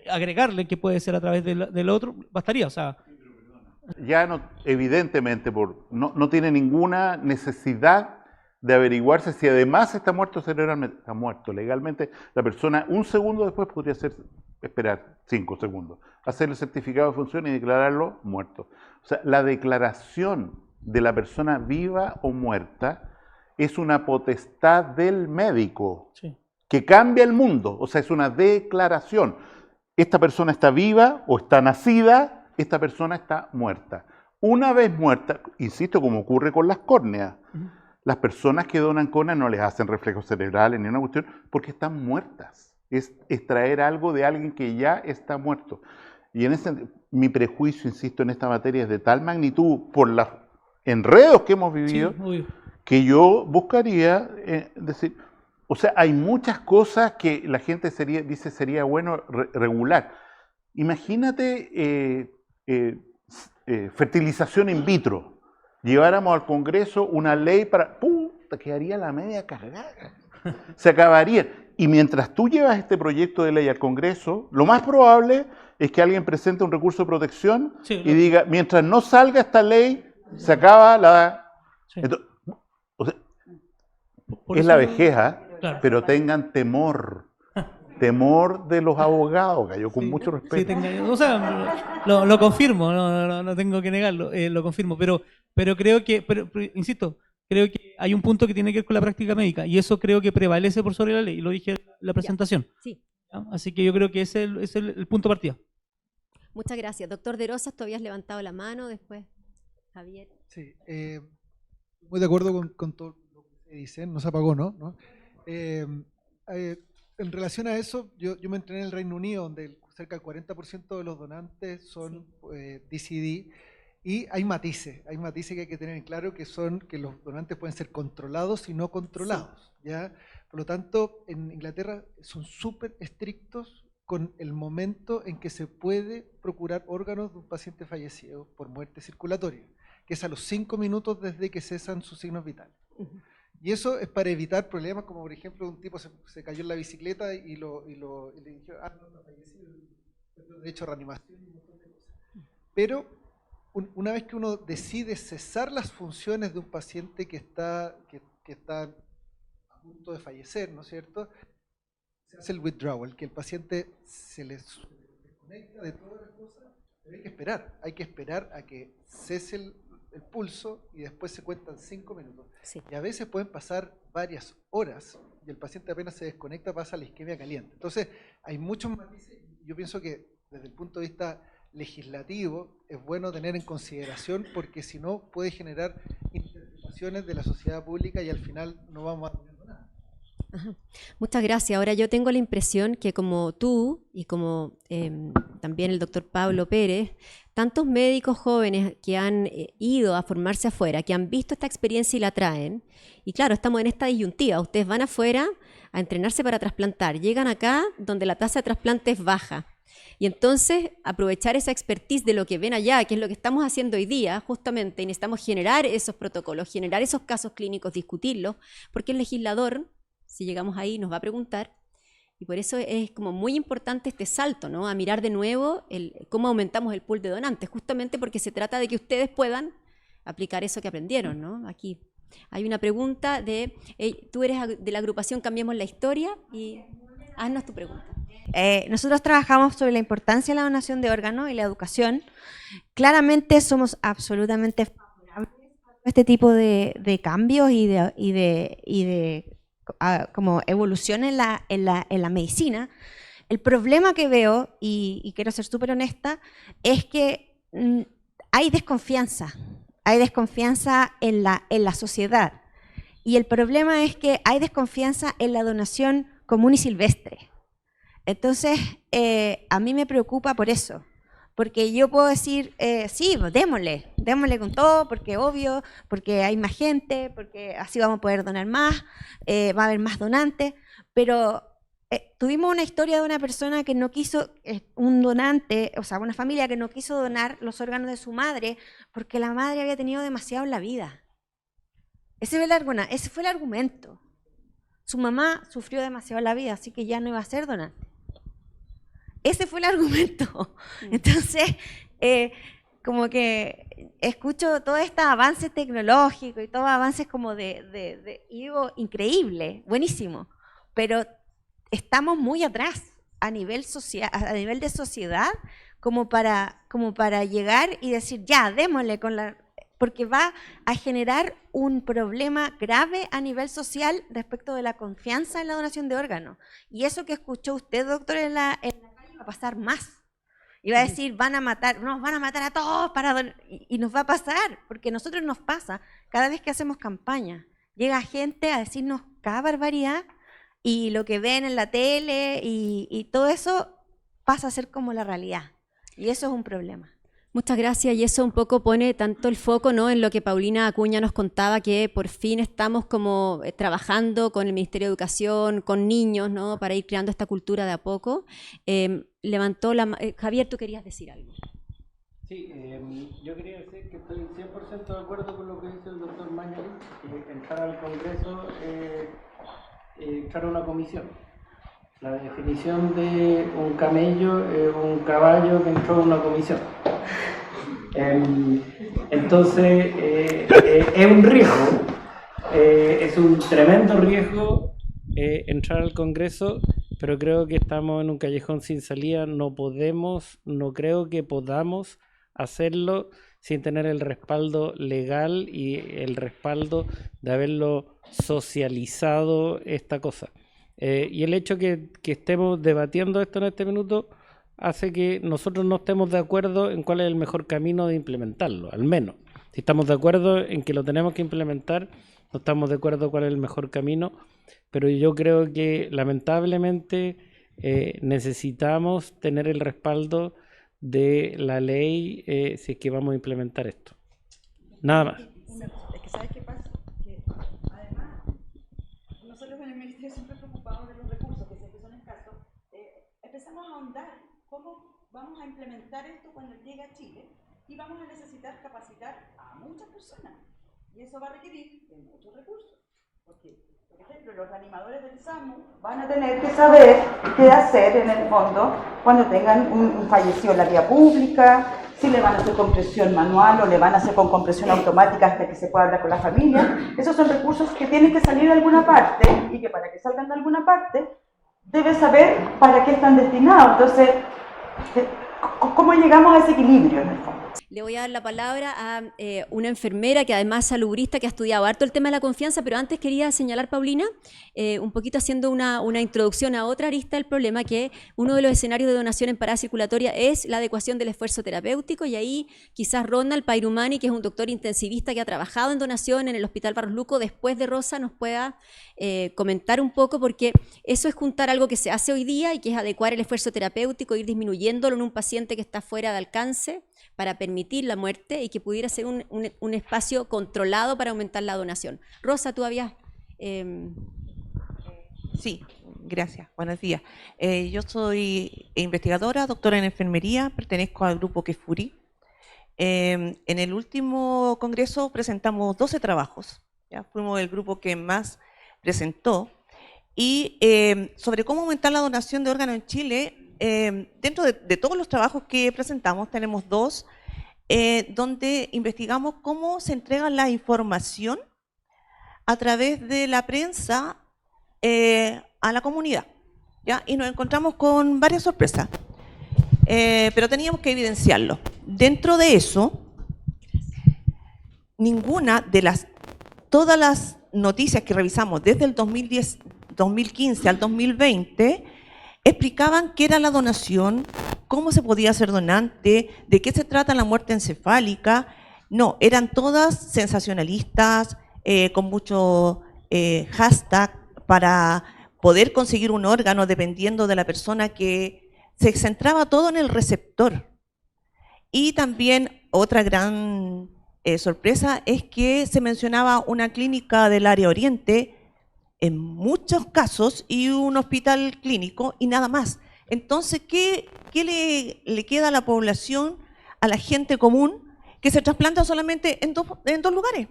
agregarle que puede ser a través del otro, bastaría. O sea, ya no, evidentemente, no tiene ninguna necesidad de averiguarse si además está muerto cerebralmente. Está muerto legalmente. La persona un segundo después podría esperar 5 segundos, hacer el certificado de función y declararlo muerto. O sea, la declaración de la persona viva o muerta es una potestad del médico, sí, que cambia el mundo. O sea, es una declaración. Esta persona está viva o está nacida, esta persona está muerta. Una vez muerta, insisto, como ocurre con las córneas, las personas que donan córneas no les hacen reflejos cerebrales ni una cuestión porque están muertas. Es extraer algo de alguien que ya está muerto. Y mi prejuicio, insisto, en esta materia es de tal magnitud por los enredos que hemos vivido, sí, que yo buscaría decir, o sea, hay muchas cosas que la gente dice sería bueno regular. Imagínate fertilización in vitro, lleváramos al Congreso una ley para... ¡Puta! Quedaría la media cagada. Se acabaría. Y mientras tú llevas este proyecto de ley al Congreso, lo más probable es que alguien presente un recurso de protección y diga, mientras no salga esta ley, se acaba la... Sí. Entonces, o sea, Por es eso la yo- vejez, ¿ah? Claro. Pero tengan temor. Temor de los abogados, Gallo, con mucho respeto. Sí, o sea, lo confirmo, no tengo que negarlo, lo confirmo, pero creo que, pero, insisto, creo que hay un punto que tiene que ver con la práctica médica y eso creo que prevalece por sobre la ley, y lo dije en la presentación. Sí. ¿Ya? Así que yo creo que ese es el punto de partida. Muchas gracias. Doctor De Rosas, tú habías levantado la mano, después Javier. Sí, muy de acuerdo con todo lo que se dice, no se apagó, ¿no? En relación a eso, yo me entrené en el Reino Unido, donde cerca del 40% de los donantes son DCD, y hay matices que hay que tener en claro, que son que los donantes pueden ser controlados y no controlados, ¿ya? Por lo tanto, en Inglaterra son súper estrictos con el momento en que se puede procurar órganos de un paciente fallecido por muerte circulatoria, que es a los 5 minutos desde que cesan sus signos vitales. Y eso es para evitar problemas como, por ejemplo, un tipo se cayó en la bicicleta y le dijeron, no, está fallecido, derecho a reanimación y un montón de cosas. Pero una vez que uno decide cesar las funciones de un paciente que está a punto de fallecer, ¿no es cierto?, se hace el withdrawal, que el paciente se le desconecta de todas las cosas, pero hay que esperar a que cese el pulso y después se cuentan 5 minutos. Sí. Y a veces pueden pasar varias horas y el paciente apenas se desconecta pasa a la isquemia caliente. Entonces hay muchos matices. Yo pienso que desde el punto de vista legislativo es bueno tener en consideración, porque si no puede generar interpretaciones de la sociedad pública y al final no vamos a tener nada. Ajá. Muchas gracias. Ahora yo tengo la impresión que como tú y como también el doctor Pablo Pérez, tantos médicos jóvenes que han ido a formarse afuera, que han visto esta experiencia y la traen, y claro, estamos en esta disyuntiva, ustedes van afuera a entrenarse para trasplantar, llegan acá donde la tasa de trasplante es baja, y entonces aprovechar esa expertise de lo que ven allá, que es lo que estamos haciendo hoy día, justamente, y necesitamos generar esos protocolos, generar esos casos clínicos, discutirlos, porque el legislador, si llegamos ahí, nos va a preguntar, y por eso es como muy importante este salto, ¿no? A mirar de nuevo cómo aumentamos el pool de donantes, justamente porque se trata de que ustedes puedan aplicar eso que aprendieron, ¿no? Aquí hay una pregunta tú eres de la agrupación Cambiemos la Historia, y haznos tu pregunta. Nosotros trabajamos sobre la importancia de la donación de órganos y la educación. Claramente somos absolutamente favorables a este tipo de cambios y de como evolución en la medicina. El problema que veo, y quiero ser súper honesta, es que hay desconfianza en la sociedad. Y el problema es que hay desconfianza en la donación común y silvestre. Entonces, a mí me preocupa por eso. Porque yo puedo decir, sí, pues démosle con todo, porque obvio, porque hay más gente, porque así vamos a poder donar más, va a haber más donantes, pero tuvimos una historia de una persona que no quiso, un donante, o sea, una familia que no quiso donar los órganos de su madre porque la madre había tenido demasiado en la vida. Ese fue el argumento. Su mamá sufrió demasiado en la vida, así que ya no iba a ser donante. Ese fue el argumento. Entonces, como que escucho todos estos avances tecnológicos y todos avances como y digo, increíble, buenísimo, pero estamos muy atrás a nivel de sociedad como para llegar y decir, ya, démosle porque va a generar un problema grave a nivel social respecto de la confianza en la donación de órganos. Y eso que escuchó usted, doctor, en la va a pasar más. Y va a decir, nos van a matar a todos y nos va a pasar, porque a nosotros nos pasa cada vez que hacemos campaña. Llega gente a decirnos cada barbaridad y lo que ven en la tele y todo eso pasa a ser como la realidad. Y eso es un problema. Muchas gracias, y eso un poco pone tanto el foco, ¿no?, en lo que Paulina Acuña nos contaba, que por fin estamos como trabajando con el Ministerio de Educación, con niños, ¿no?, para ir creando esta cultura de a poco. Javier, tú querías decir algo. Sí, yo quería decir que estoy 100% de acuerdo con lo que dice el doctor Mañalich, que entrar al Congreso entrar a una comisión. La definición de un camello es un caballo que entró a una comisión. Entonces, es un riesgo, es un tremendo riesgo entrar al Congreso, pero creo que estamos en un callejón sin salida. No creo que podamos hacerlo sin tener el respaldo legal y el respaldo de haberlo socializado esta cosa. Y el hecho que estemos debatiendo esto en este minuto hace que nosotros no estemos de acuerdo en cuál es el mejor camino de implementarlo, al menos. Si estamos de acuerdo en que lo tenemos que implementar, no estamos de acuerdo cuál es el mejor camino, pero yo creo que lamentablemente necesitamos tener el respaldo de la ley si es que vamos a implementar esto. Nada más. Es que ¿sabes qué pasa? Que además, nosotros en el Ministerio siempre preocupados de los recursos, que sé que son escasos, empezamos a ahondar cómo vamos a implementar esto cuando llegue a Chile y vamos a necesitar capacitar a muchas personas. Y eso va a requerir de muchos recursos. Porque, por ejemplo, los reanimadores del SAMU van a tener que saber qué hacer en el fondo cuando tengan un fallecido en la vía pública, si le van a hacer compresión manual o le van a hacer con compresión automática hasta que se pueda hablar con la familia. Esos son recursos que tienen que salir de alguna parte y que para que salgan de alguna parte debes saber para qué están destinados. Entonces, ¿cómo llegamos a ese equilibrio en el fondo? Le voy a dar la palabra a una enfermera que además es salubrista, que ha estudiado harto el tema de la confianza, pero antes quería señalar, Paulina, un poquito haciendo una introducción a otra arista del problema, que uno de los escenarios de donación en parada circulatoria es la adecuación del esfuerzo terapéutico, y ahí quizás Ronald Pairumani, que es un doctor intensivista que ha trabajado en donación en el Hospital Barros Luco, después de Rosa, nos pueda comentar un poco, porque eso es juntar algo que se hace hoy día y que es adecuar el esfuerzo terapéutico, ir disminuyéndolo en un paciente que está fuera de alcance para permitir la muerte y que pudiera ser un espacio controlado para aumentar la donación. Rosa, tú habías... Sí, gracias. Buenos días. Yo soy investigadora, doctora en enfermería, pertenezco al grupo Kefuri. En el último congreso presentamos 12 trabajos, ¿ya? Fuimos el grupo que más presentó, y sobre cómo aumentar la donación de órganos en Chile. Dentro de todos los trabajos que presentamos, tenemos 2 donde investigamos cómo se entrega la información a través de la prensa a la comunidad, ¿ya? Y nos encontramos con varias sorpresas, pero teníamos que evidenciarlo. Dentro de eso, todas las noticias que revisamos desde el 2015 al 2020 explicaban qué era la donación, cómo se podía ser donante, de qué se trata la muerte encefálica. No, eran todas sensacionalistas, con mucho hashtag para poder conseguir un órgano dependiendo de la persona, que se centraba todo en el receptor. Y también otra gran sorpresa es que se mencionaba una clínica del área oriente en muchos casos y un hospital clínico y nada más. Entonces, ¿qué le queda a la población, a la gente común, que se trasplanta solamente en dos lugares?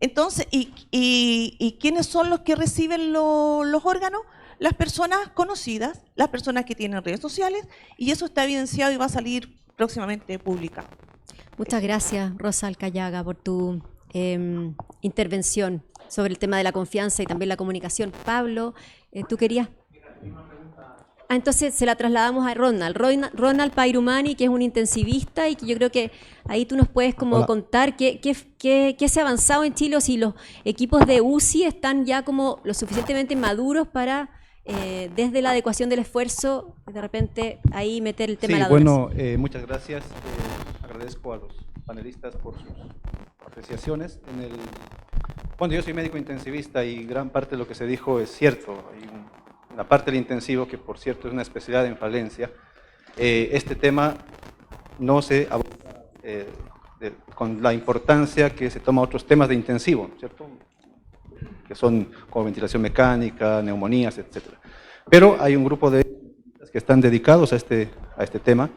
Entonces, ¿y quiénes son los que reciben los órganos? Las personas conocidas, las personas que tienen redes sociales, y eso está evidenciado y va a salir próximamente publicado. Muchas gracias, Rosa Alcayaga, por tu intervención sobre el tema de la confianza y también la comunicación. Pablo, ¿tú querías? Entonces se la trasladamos a Ronald Pairumani, que es un intensivista, y que yo creo que ahí tú nos puedes como contar qué se ha avanzado en Chile, o si los equipos de UCI están ya como lo suficientemente maduros para, desde la adecuación del esfuerzo, de repente ahí meter el tema de la donación. Bueno, muchas gracias. Agradezco a los panelistas por sus apreciaciones. Bueno, yo soy médico intensivista y gran parte de lo que se dijo es cierto. Hay una parte del intensivo, que por cierto es una especialidad en falencia. Este tema no se aborda con la importancia que se toma otros temas de intensivo, ¿cierto? Que son como ventilación mecánica, neumonías, etc. Pero hay un grupo de que están dedicados a este tema,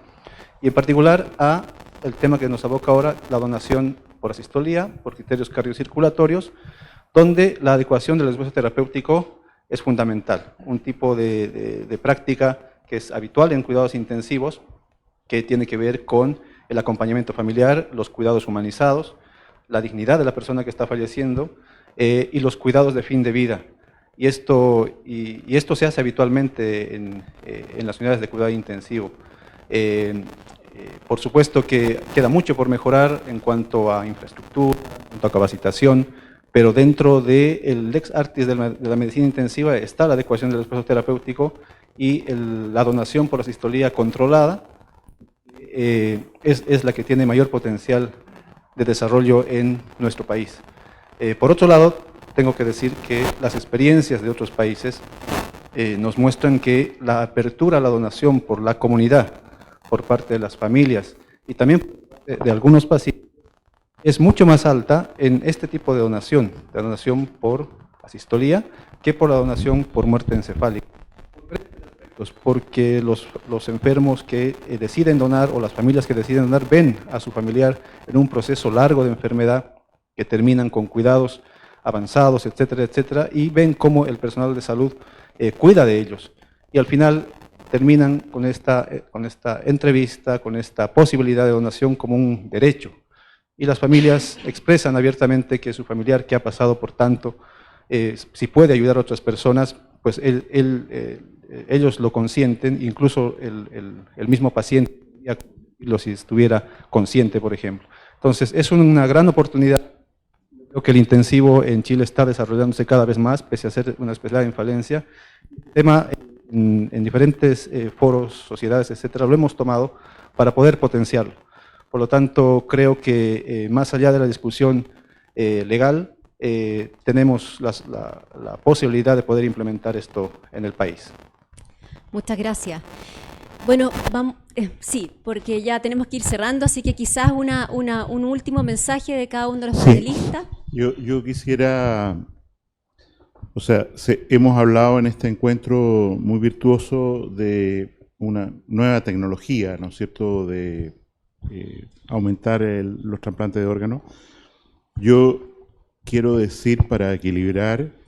y en particular a el tema que nos aboca ahora, la donación por asistolía, por criterios cardiocirculatorios, donde la adecuación del esfuerzo terapéutico es fundamental, un tipo de práctica que es habitual en cuidados intensivos, que tiene que ver con el acompañamiento familiar, los cuidados humanizados, la dignidad de la persona que está falleciendo y los cuidados de fin de vida. Y esto se hace habitualmente en las unidades de cuidado intensivo. Por supuesto que queda mucho por mejorar en cuanto a infraestructura, en cuanto a capacitación, pero dentro del lex artis de la medicina intensiva está la adecuación del esfuerzo terapéutico y la donación por asistolía controlada es la que tiene mayor potencial de desarrollo en nuestro país. Por otro lado, tengo que decir que las experiencias de otros países nos muestran que la apertura a la donación por la comunidad, por parte de las familias y también de algunos pacientes, es mucho más alta en este tipo de donación por asistolía, que por la donación por muerte encefálica. Porque los enfermos que deciden donar o las familias que deciden donar ven a su familiar en un proceso largo de enfermedad que terminan con cuidados avanzados, etcétera, etcétera, y ven cómo el personal de salud cuida de ellos. Y al final terminan con esta entrevista, con esta posibilidad de donación como un derecho. Y las familias expresan abiertamente que su familiar que ha pasado por tanto, si puede ayudar a otras personas, pues ellos lo consienten, incluso el mismo paciente, si estuviera consciente, por ejemplo. Entonces, es una gran oportunidad. Creo que el intensivo en Chile está desarrollándose cada vez más, pese a ser una especialidad en falencia. El tema en diferentes foros, sociedades, etcétera, lo hemos tomado para poder potenciarlo. Por lo tanto, creo que más allá de la discusión legal, tenemos la posibilidad de poder implementar esto en el país. Muchas gracias. Bueno, vamos, sí, porque ya tenemos que ir cerrando, así que quizás un último mensaje de cada uno de los panelistas. Yo quisiera, o sea, hemos hablado en este encuentro muy virtuoso de una nueva tecnología, ¿no es cierto?, de aumentar los trasplantes de órganos. Yo quiero decir, para equilibrar,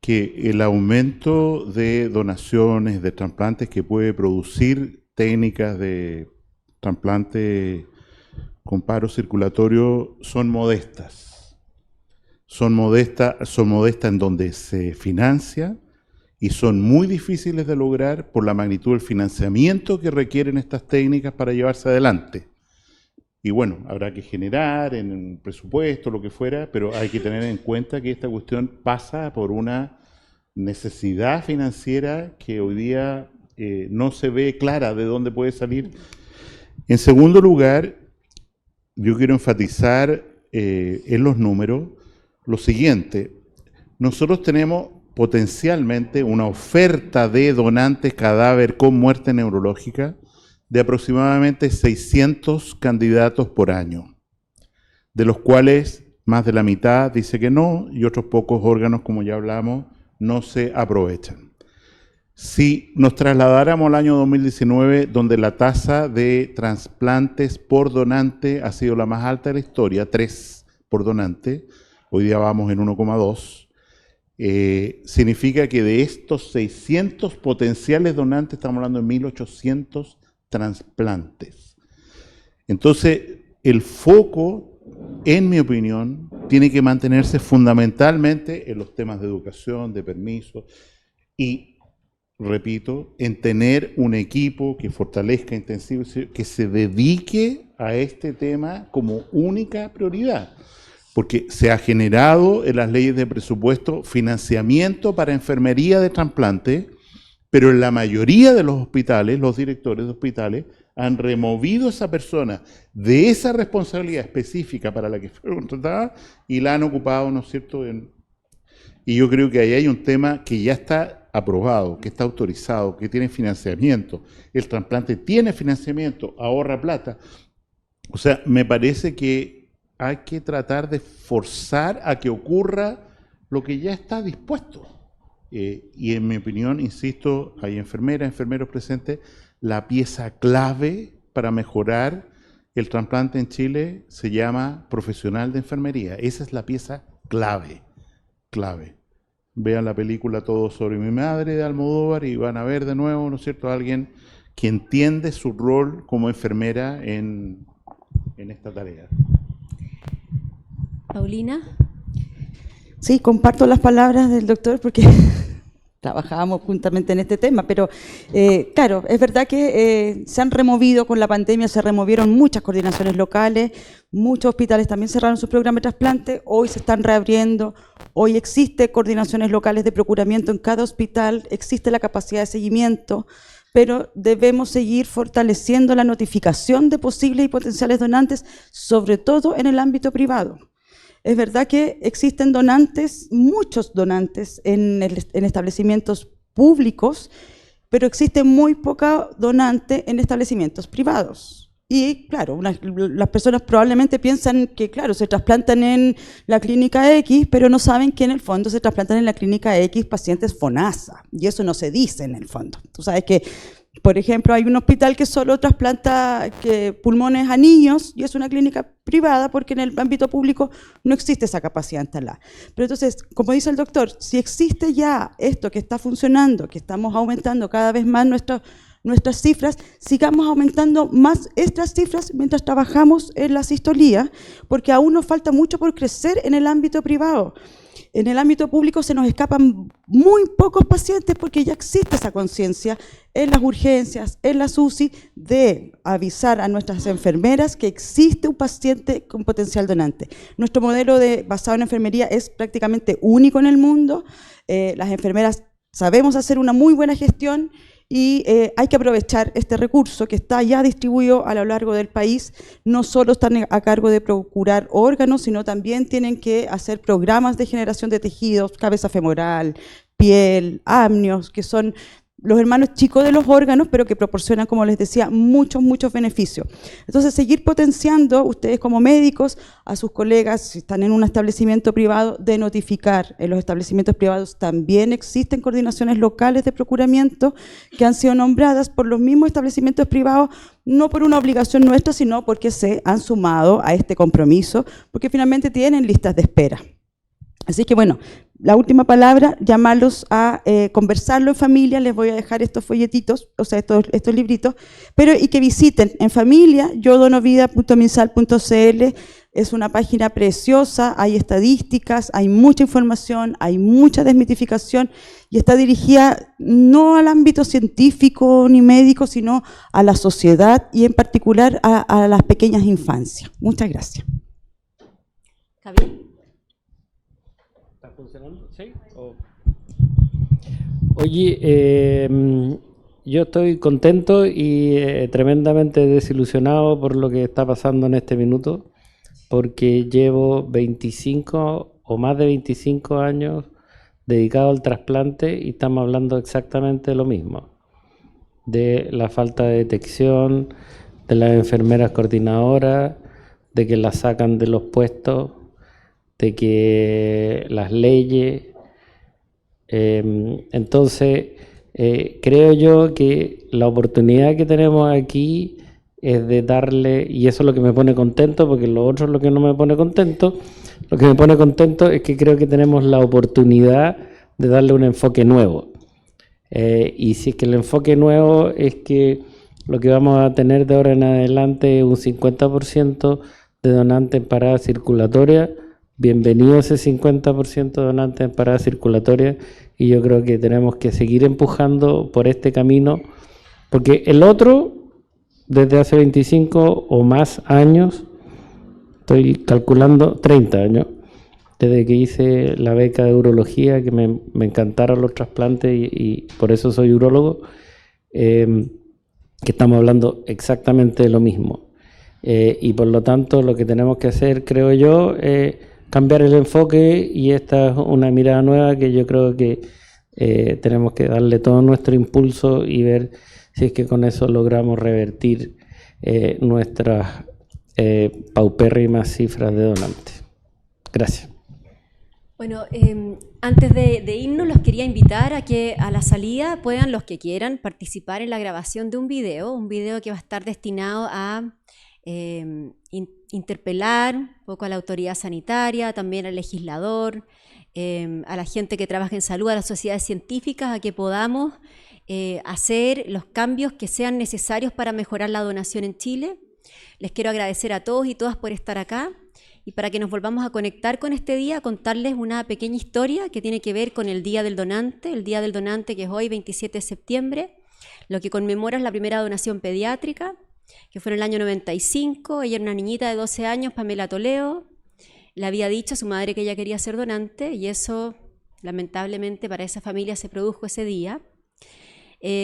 que el aumento de donaciones, de trasplantes que puede producir técnicas de trasplante con paro circulatorio son modestas. Son modestas en donde se financia y son muy difíciles de lograr por la magnitud del financiamiento que requieren estas técnicas para llevarse adelante. Y bueno, habrá que generar en un presupuesto, lo que fuera, pero hay que tener en cuenta que esta cuestión pasa por una necesidad financiera que hoy día no se ve clara de dónde puede salir. En segundo lugar, yo quiero enfatizar en los números lo siguiente. Nosotros tenemos potencialmente una oferta de donantes cadáver con muerte neurológica de aproximadamente 600 candidatos por año, de los cuales más de la mitad dice que no, y otros pocos órganos, como ya hablamos, no se aprovechan. Si nos trasladáramos al año 2019, donde la tasa de trasplantes por donante ha sido la más alta de la historia, 3 por donante, hoy día vamos en 1,2, significa que de estos 600 potenciales donantes, estamos hablando de 1.800 trasplantes. Entonces, el foco, en mi opinión, tiene que mantenerse fundamentalmente en los temas de educación, de permiso y, repito, en tener un equipo que fortalezca intensivo, que se dedique a este tema como única prioridad. Porque se ha generado en las leyes de presupuesto financiamiento para enfermería de trasplante, pero en la mayoría de los hospitales, los directores de hospitales han removido a esa persona de esa responsabilidad específica para la que fue contratada y la han ocupado, ¿no es cierto? Y yo creo que ahí hay un tema que ya está aprobado, que está autorizado, que tiene financiamiento. El trasplante tiene financiamiento, ahorra plata. O sea, me parece que hay que tratar de forzar a que ocurra lo que ya está dispuesto. Y en mi opinión, insisto, hay enfermeras, enfermeros presentes, la pieza clave para mejorar el trasplante en Chile se llama profesional de enfermería. Esa es la pieza clave, clave. Vean la película Todo sobre mi madre de Almodóvar y van a ver de nuevo, ¿no es cierto?, a alguien que entiende su rol como enfermera en esta tarea. Paulina. Sí, comparto las palabras del doctor porque trabajábamos juntamente en este tema, pero claro, es verdad que se han removido con la pandemia, se removieron muchas coordinaciones locales, muchos hospitales también cerraron sus programas de trasplante, hoy se están reabriendo, hoy existen coordinaciones locales de procuramiento en cada hospital, existe la capacidad de seguimiento, pero debemos seguir fortaleciendo la notificación de posibles y potenciales donantes, sobre todo en el ámbito privado. Es verdad que existen donantes, muchos donantes en establecimientos públicos, pero existe muy poca donante en establecimientos privados. Y claro, las personas probablemente piensan que, claro, se trasplantan en la clínica X, pero no saben que en el fondo se trasplantan en la clínica X pacientes FONASA, y eso no se dice en el fondo. Tú sabes que, por ejemplo, hay un hospital que solo trasplanta pulmones a niños y es una clínica privada porque en el ámbito público no existe esa capacidad instalada. Pero entonces, como dice el doctor, si existe ya esto que está funcionando, que estamos aumentando cada vez más nuestras cifras, sigamos aumentando más estas cifras mientras trabajamos en la sistolía, porque aún nos falta mucho por crecer en el ámbito privado. En el ámbito público se nos escapan muy pocos pacientes porque ya existe esa conciencia en las urgencias, en las UCI, de avisar a nuestras enfermeras que existe un paciente con potencial donante. Nuestro modelo basado en enfermería es prácticamente único en el mundo. Las enfermeras sabemos hacer una muy buena gestión y hay que aprovechar este recurso que está ya distribuido a lo largo del país. No solo están a cargo de procurar órganos, sino también tienen que hacer programas de generación de tejidos, cabeza femoral, piel, amnios, que son los hermanos chicos de los órganos, pero que proporcionan, como les decía, muchos beneficios. Entonces, seguir potenciando, ustedes como médicos, a sus colegas, si están en un establecimiento privado, de notificar. En los establecimientos privados también existen coordinaciones locales de procuramiento que han sido nombradas por los mismos establecimientos privados, no por una obligación nuestra, sino porque se han sumado a este compromiso, porque finalmente tienen listas de espera. Así que bueno, la última palabra, llamarlos a conversarlo en familia, les voy a dejar estos folletitos, o sea, estos libritos, pero y que visiten en familia, yodonovida.minsal.cl, es una página preciosa, hay estadísticas, hay mucha información, hay mucha desmitificación y está dirigida no al ámbito científico ni médico, sino a la sociedad y en particular a las pequeñas infancias. Muchas gracias. Javier. ¿Está funcionando? ¿Sí? Oye, yo estoy contento y tremendamente desilusionado por lo que está pasando en este minuto, porque llevo 25 o más de 25 años dedicado al trasplante y estamos hablando exactamente de lo mismo, de la falta de detección, de las enfermeras coordinadoras, de que las sacan de los puestos, de que las leyes. Entonces, creo yo que la oportunidad que tenemos aquí es de darle, y eso es lo que me pone contento, porque lo otro es lo que no me pone contento. Lo que me pone contento es que creo que tenemos la oportunidad de darle un enfoque nuevo. Y si es que el enfoque nuevo es que lo que vamos a tener de ahora en adelante es un 50% de donantes en parada circulatoria, bienvenido ese 50% de donantes en parada circulatoria, y yo creo que tenemos que seguir empujando por este camino, porque el otro, desde hace 25 o más años, estoy calculando 30 años, desde que hice la beca de urología, que me encantaron los trasplantes y por eso soy urólogo, que estamos hablando exactamente de lo mismo. Y por lo tanto lo que tenemos que hacer, creo yo, es cambiar el enfoque, y esta es una mirada nueva que yo creo que tenemos que darle todo nuestro impulso y ver si es que con eso logramos revertir nuestras paupérrimas cifras de donantes. Gracias. Bueno, antes de irnos, los quería invitar a que a la salida puedan, los que quieran, participar en la grabación de un video que va a estar destinado a interpelar un poco a la autoridad sanitaria, también al legislador, a la gente que trabaja en salud, a las sociedades científicas, a que podamos hacer los cambios que sean necesarios para mejorar la donación en Chile. Les quiero agradecer a todos y todas por estar acá. Y para que nos volvamos a conectar con este día, contarles una pequeña historia que tiene que ver con el Día del Donante que es hoy, 27 de septiembre, lo que conmemora es la primera donación pediátrica, que fue en el año 95, ella era una niñita de 12 años, Pamela Toledo, le había dicho a su madre que ella quería ser donante, y eso, lamentablemente, para esa familia se produjo ese día.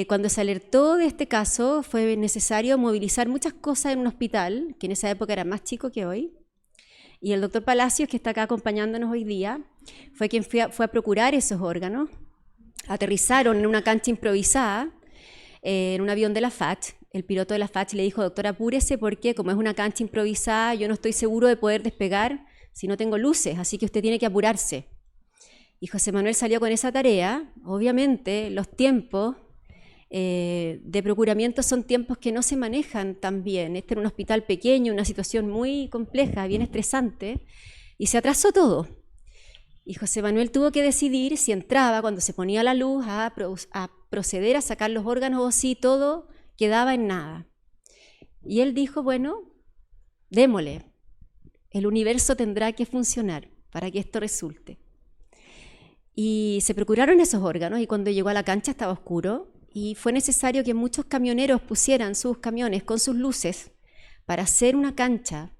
Cuando se alertó de este caso, fue necesario movilizar muchas cosas en un hospital, que en esa época era más chico que hoy. Y el doctor Palacios, que está acá acompañándonos hoy día, fue quien fue a procurar esos órganos. Aterrizaron en una cancha improvisada, en un avión de la FACH. El piloto de la FACH le dijo, doctor, apúrese porque como es una cancha improvisada, yo no estoy seguro de poder despegar si no tengo luces, así que usted tiene que apurarse. Y José Manuel salió con esa tarea. Obviamente, los tiempos de procuramiento son tiempos que no se manejan tan bien. Este era un hospital pequeño, una situación muy compleja, bien estresante, y se atrasó todo. Y José Manuel tuvo que decidir si entraba cuando se ponía la luz a proceder a sacar los órganos o si todo quedaba en nada. Y él dijo, bueno, démosle, el universo tendrá que funcionar para que esto resulte. Y se procuraron esos órganos y cuando llegó a la cancha estaba oscuro. Y fue necesario que muchos camioneros pusieran sus camiones con sus luces para hacer una cancha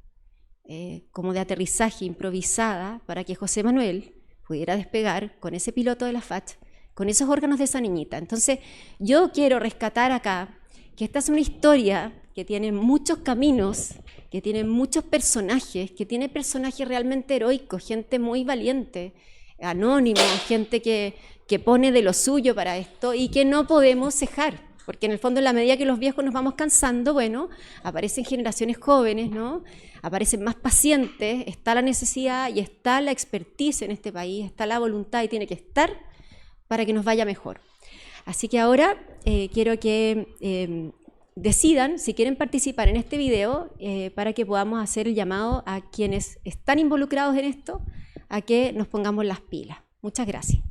como de aterrizaje improvisada para que José Manuel pudiera despegar con ese piloto de la FACH, con esos órganos de esa niñita. Entonces, yo quiero rescatar acá que esta es una historia que tiene muchos caminos, que tiene muchos personajes, que tiene personajes realmente heroicos, gente muy valiente, anónimo, gente que pone de lo suyo para esto y que no podemos cejar, porque en el fondo en la medida que los viejos nos vamos cansando, bueno, aparecen generaciones jóvenes, ¿no? Aparecen más pacientes, está la necesidad y está la expertise en este país, está la voluntad y tiene que estar para que nos vaya mejor. Así que ahora quiero que decidan si quieren participar en este video para que podamos hacer el llamado a quienes están involucrados en esto, a que nos pongamos las pilas. Muchas gracias.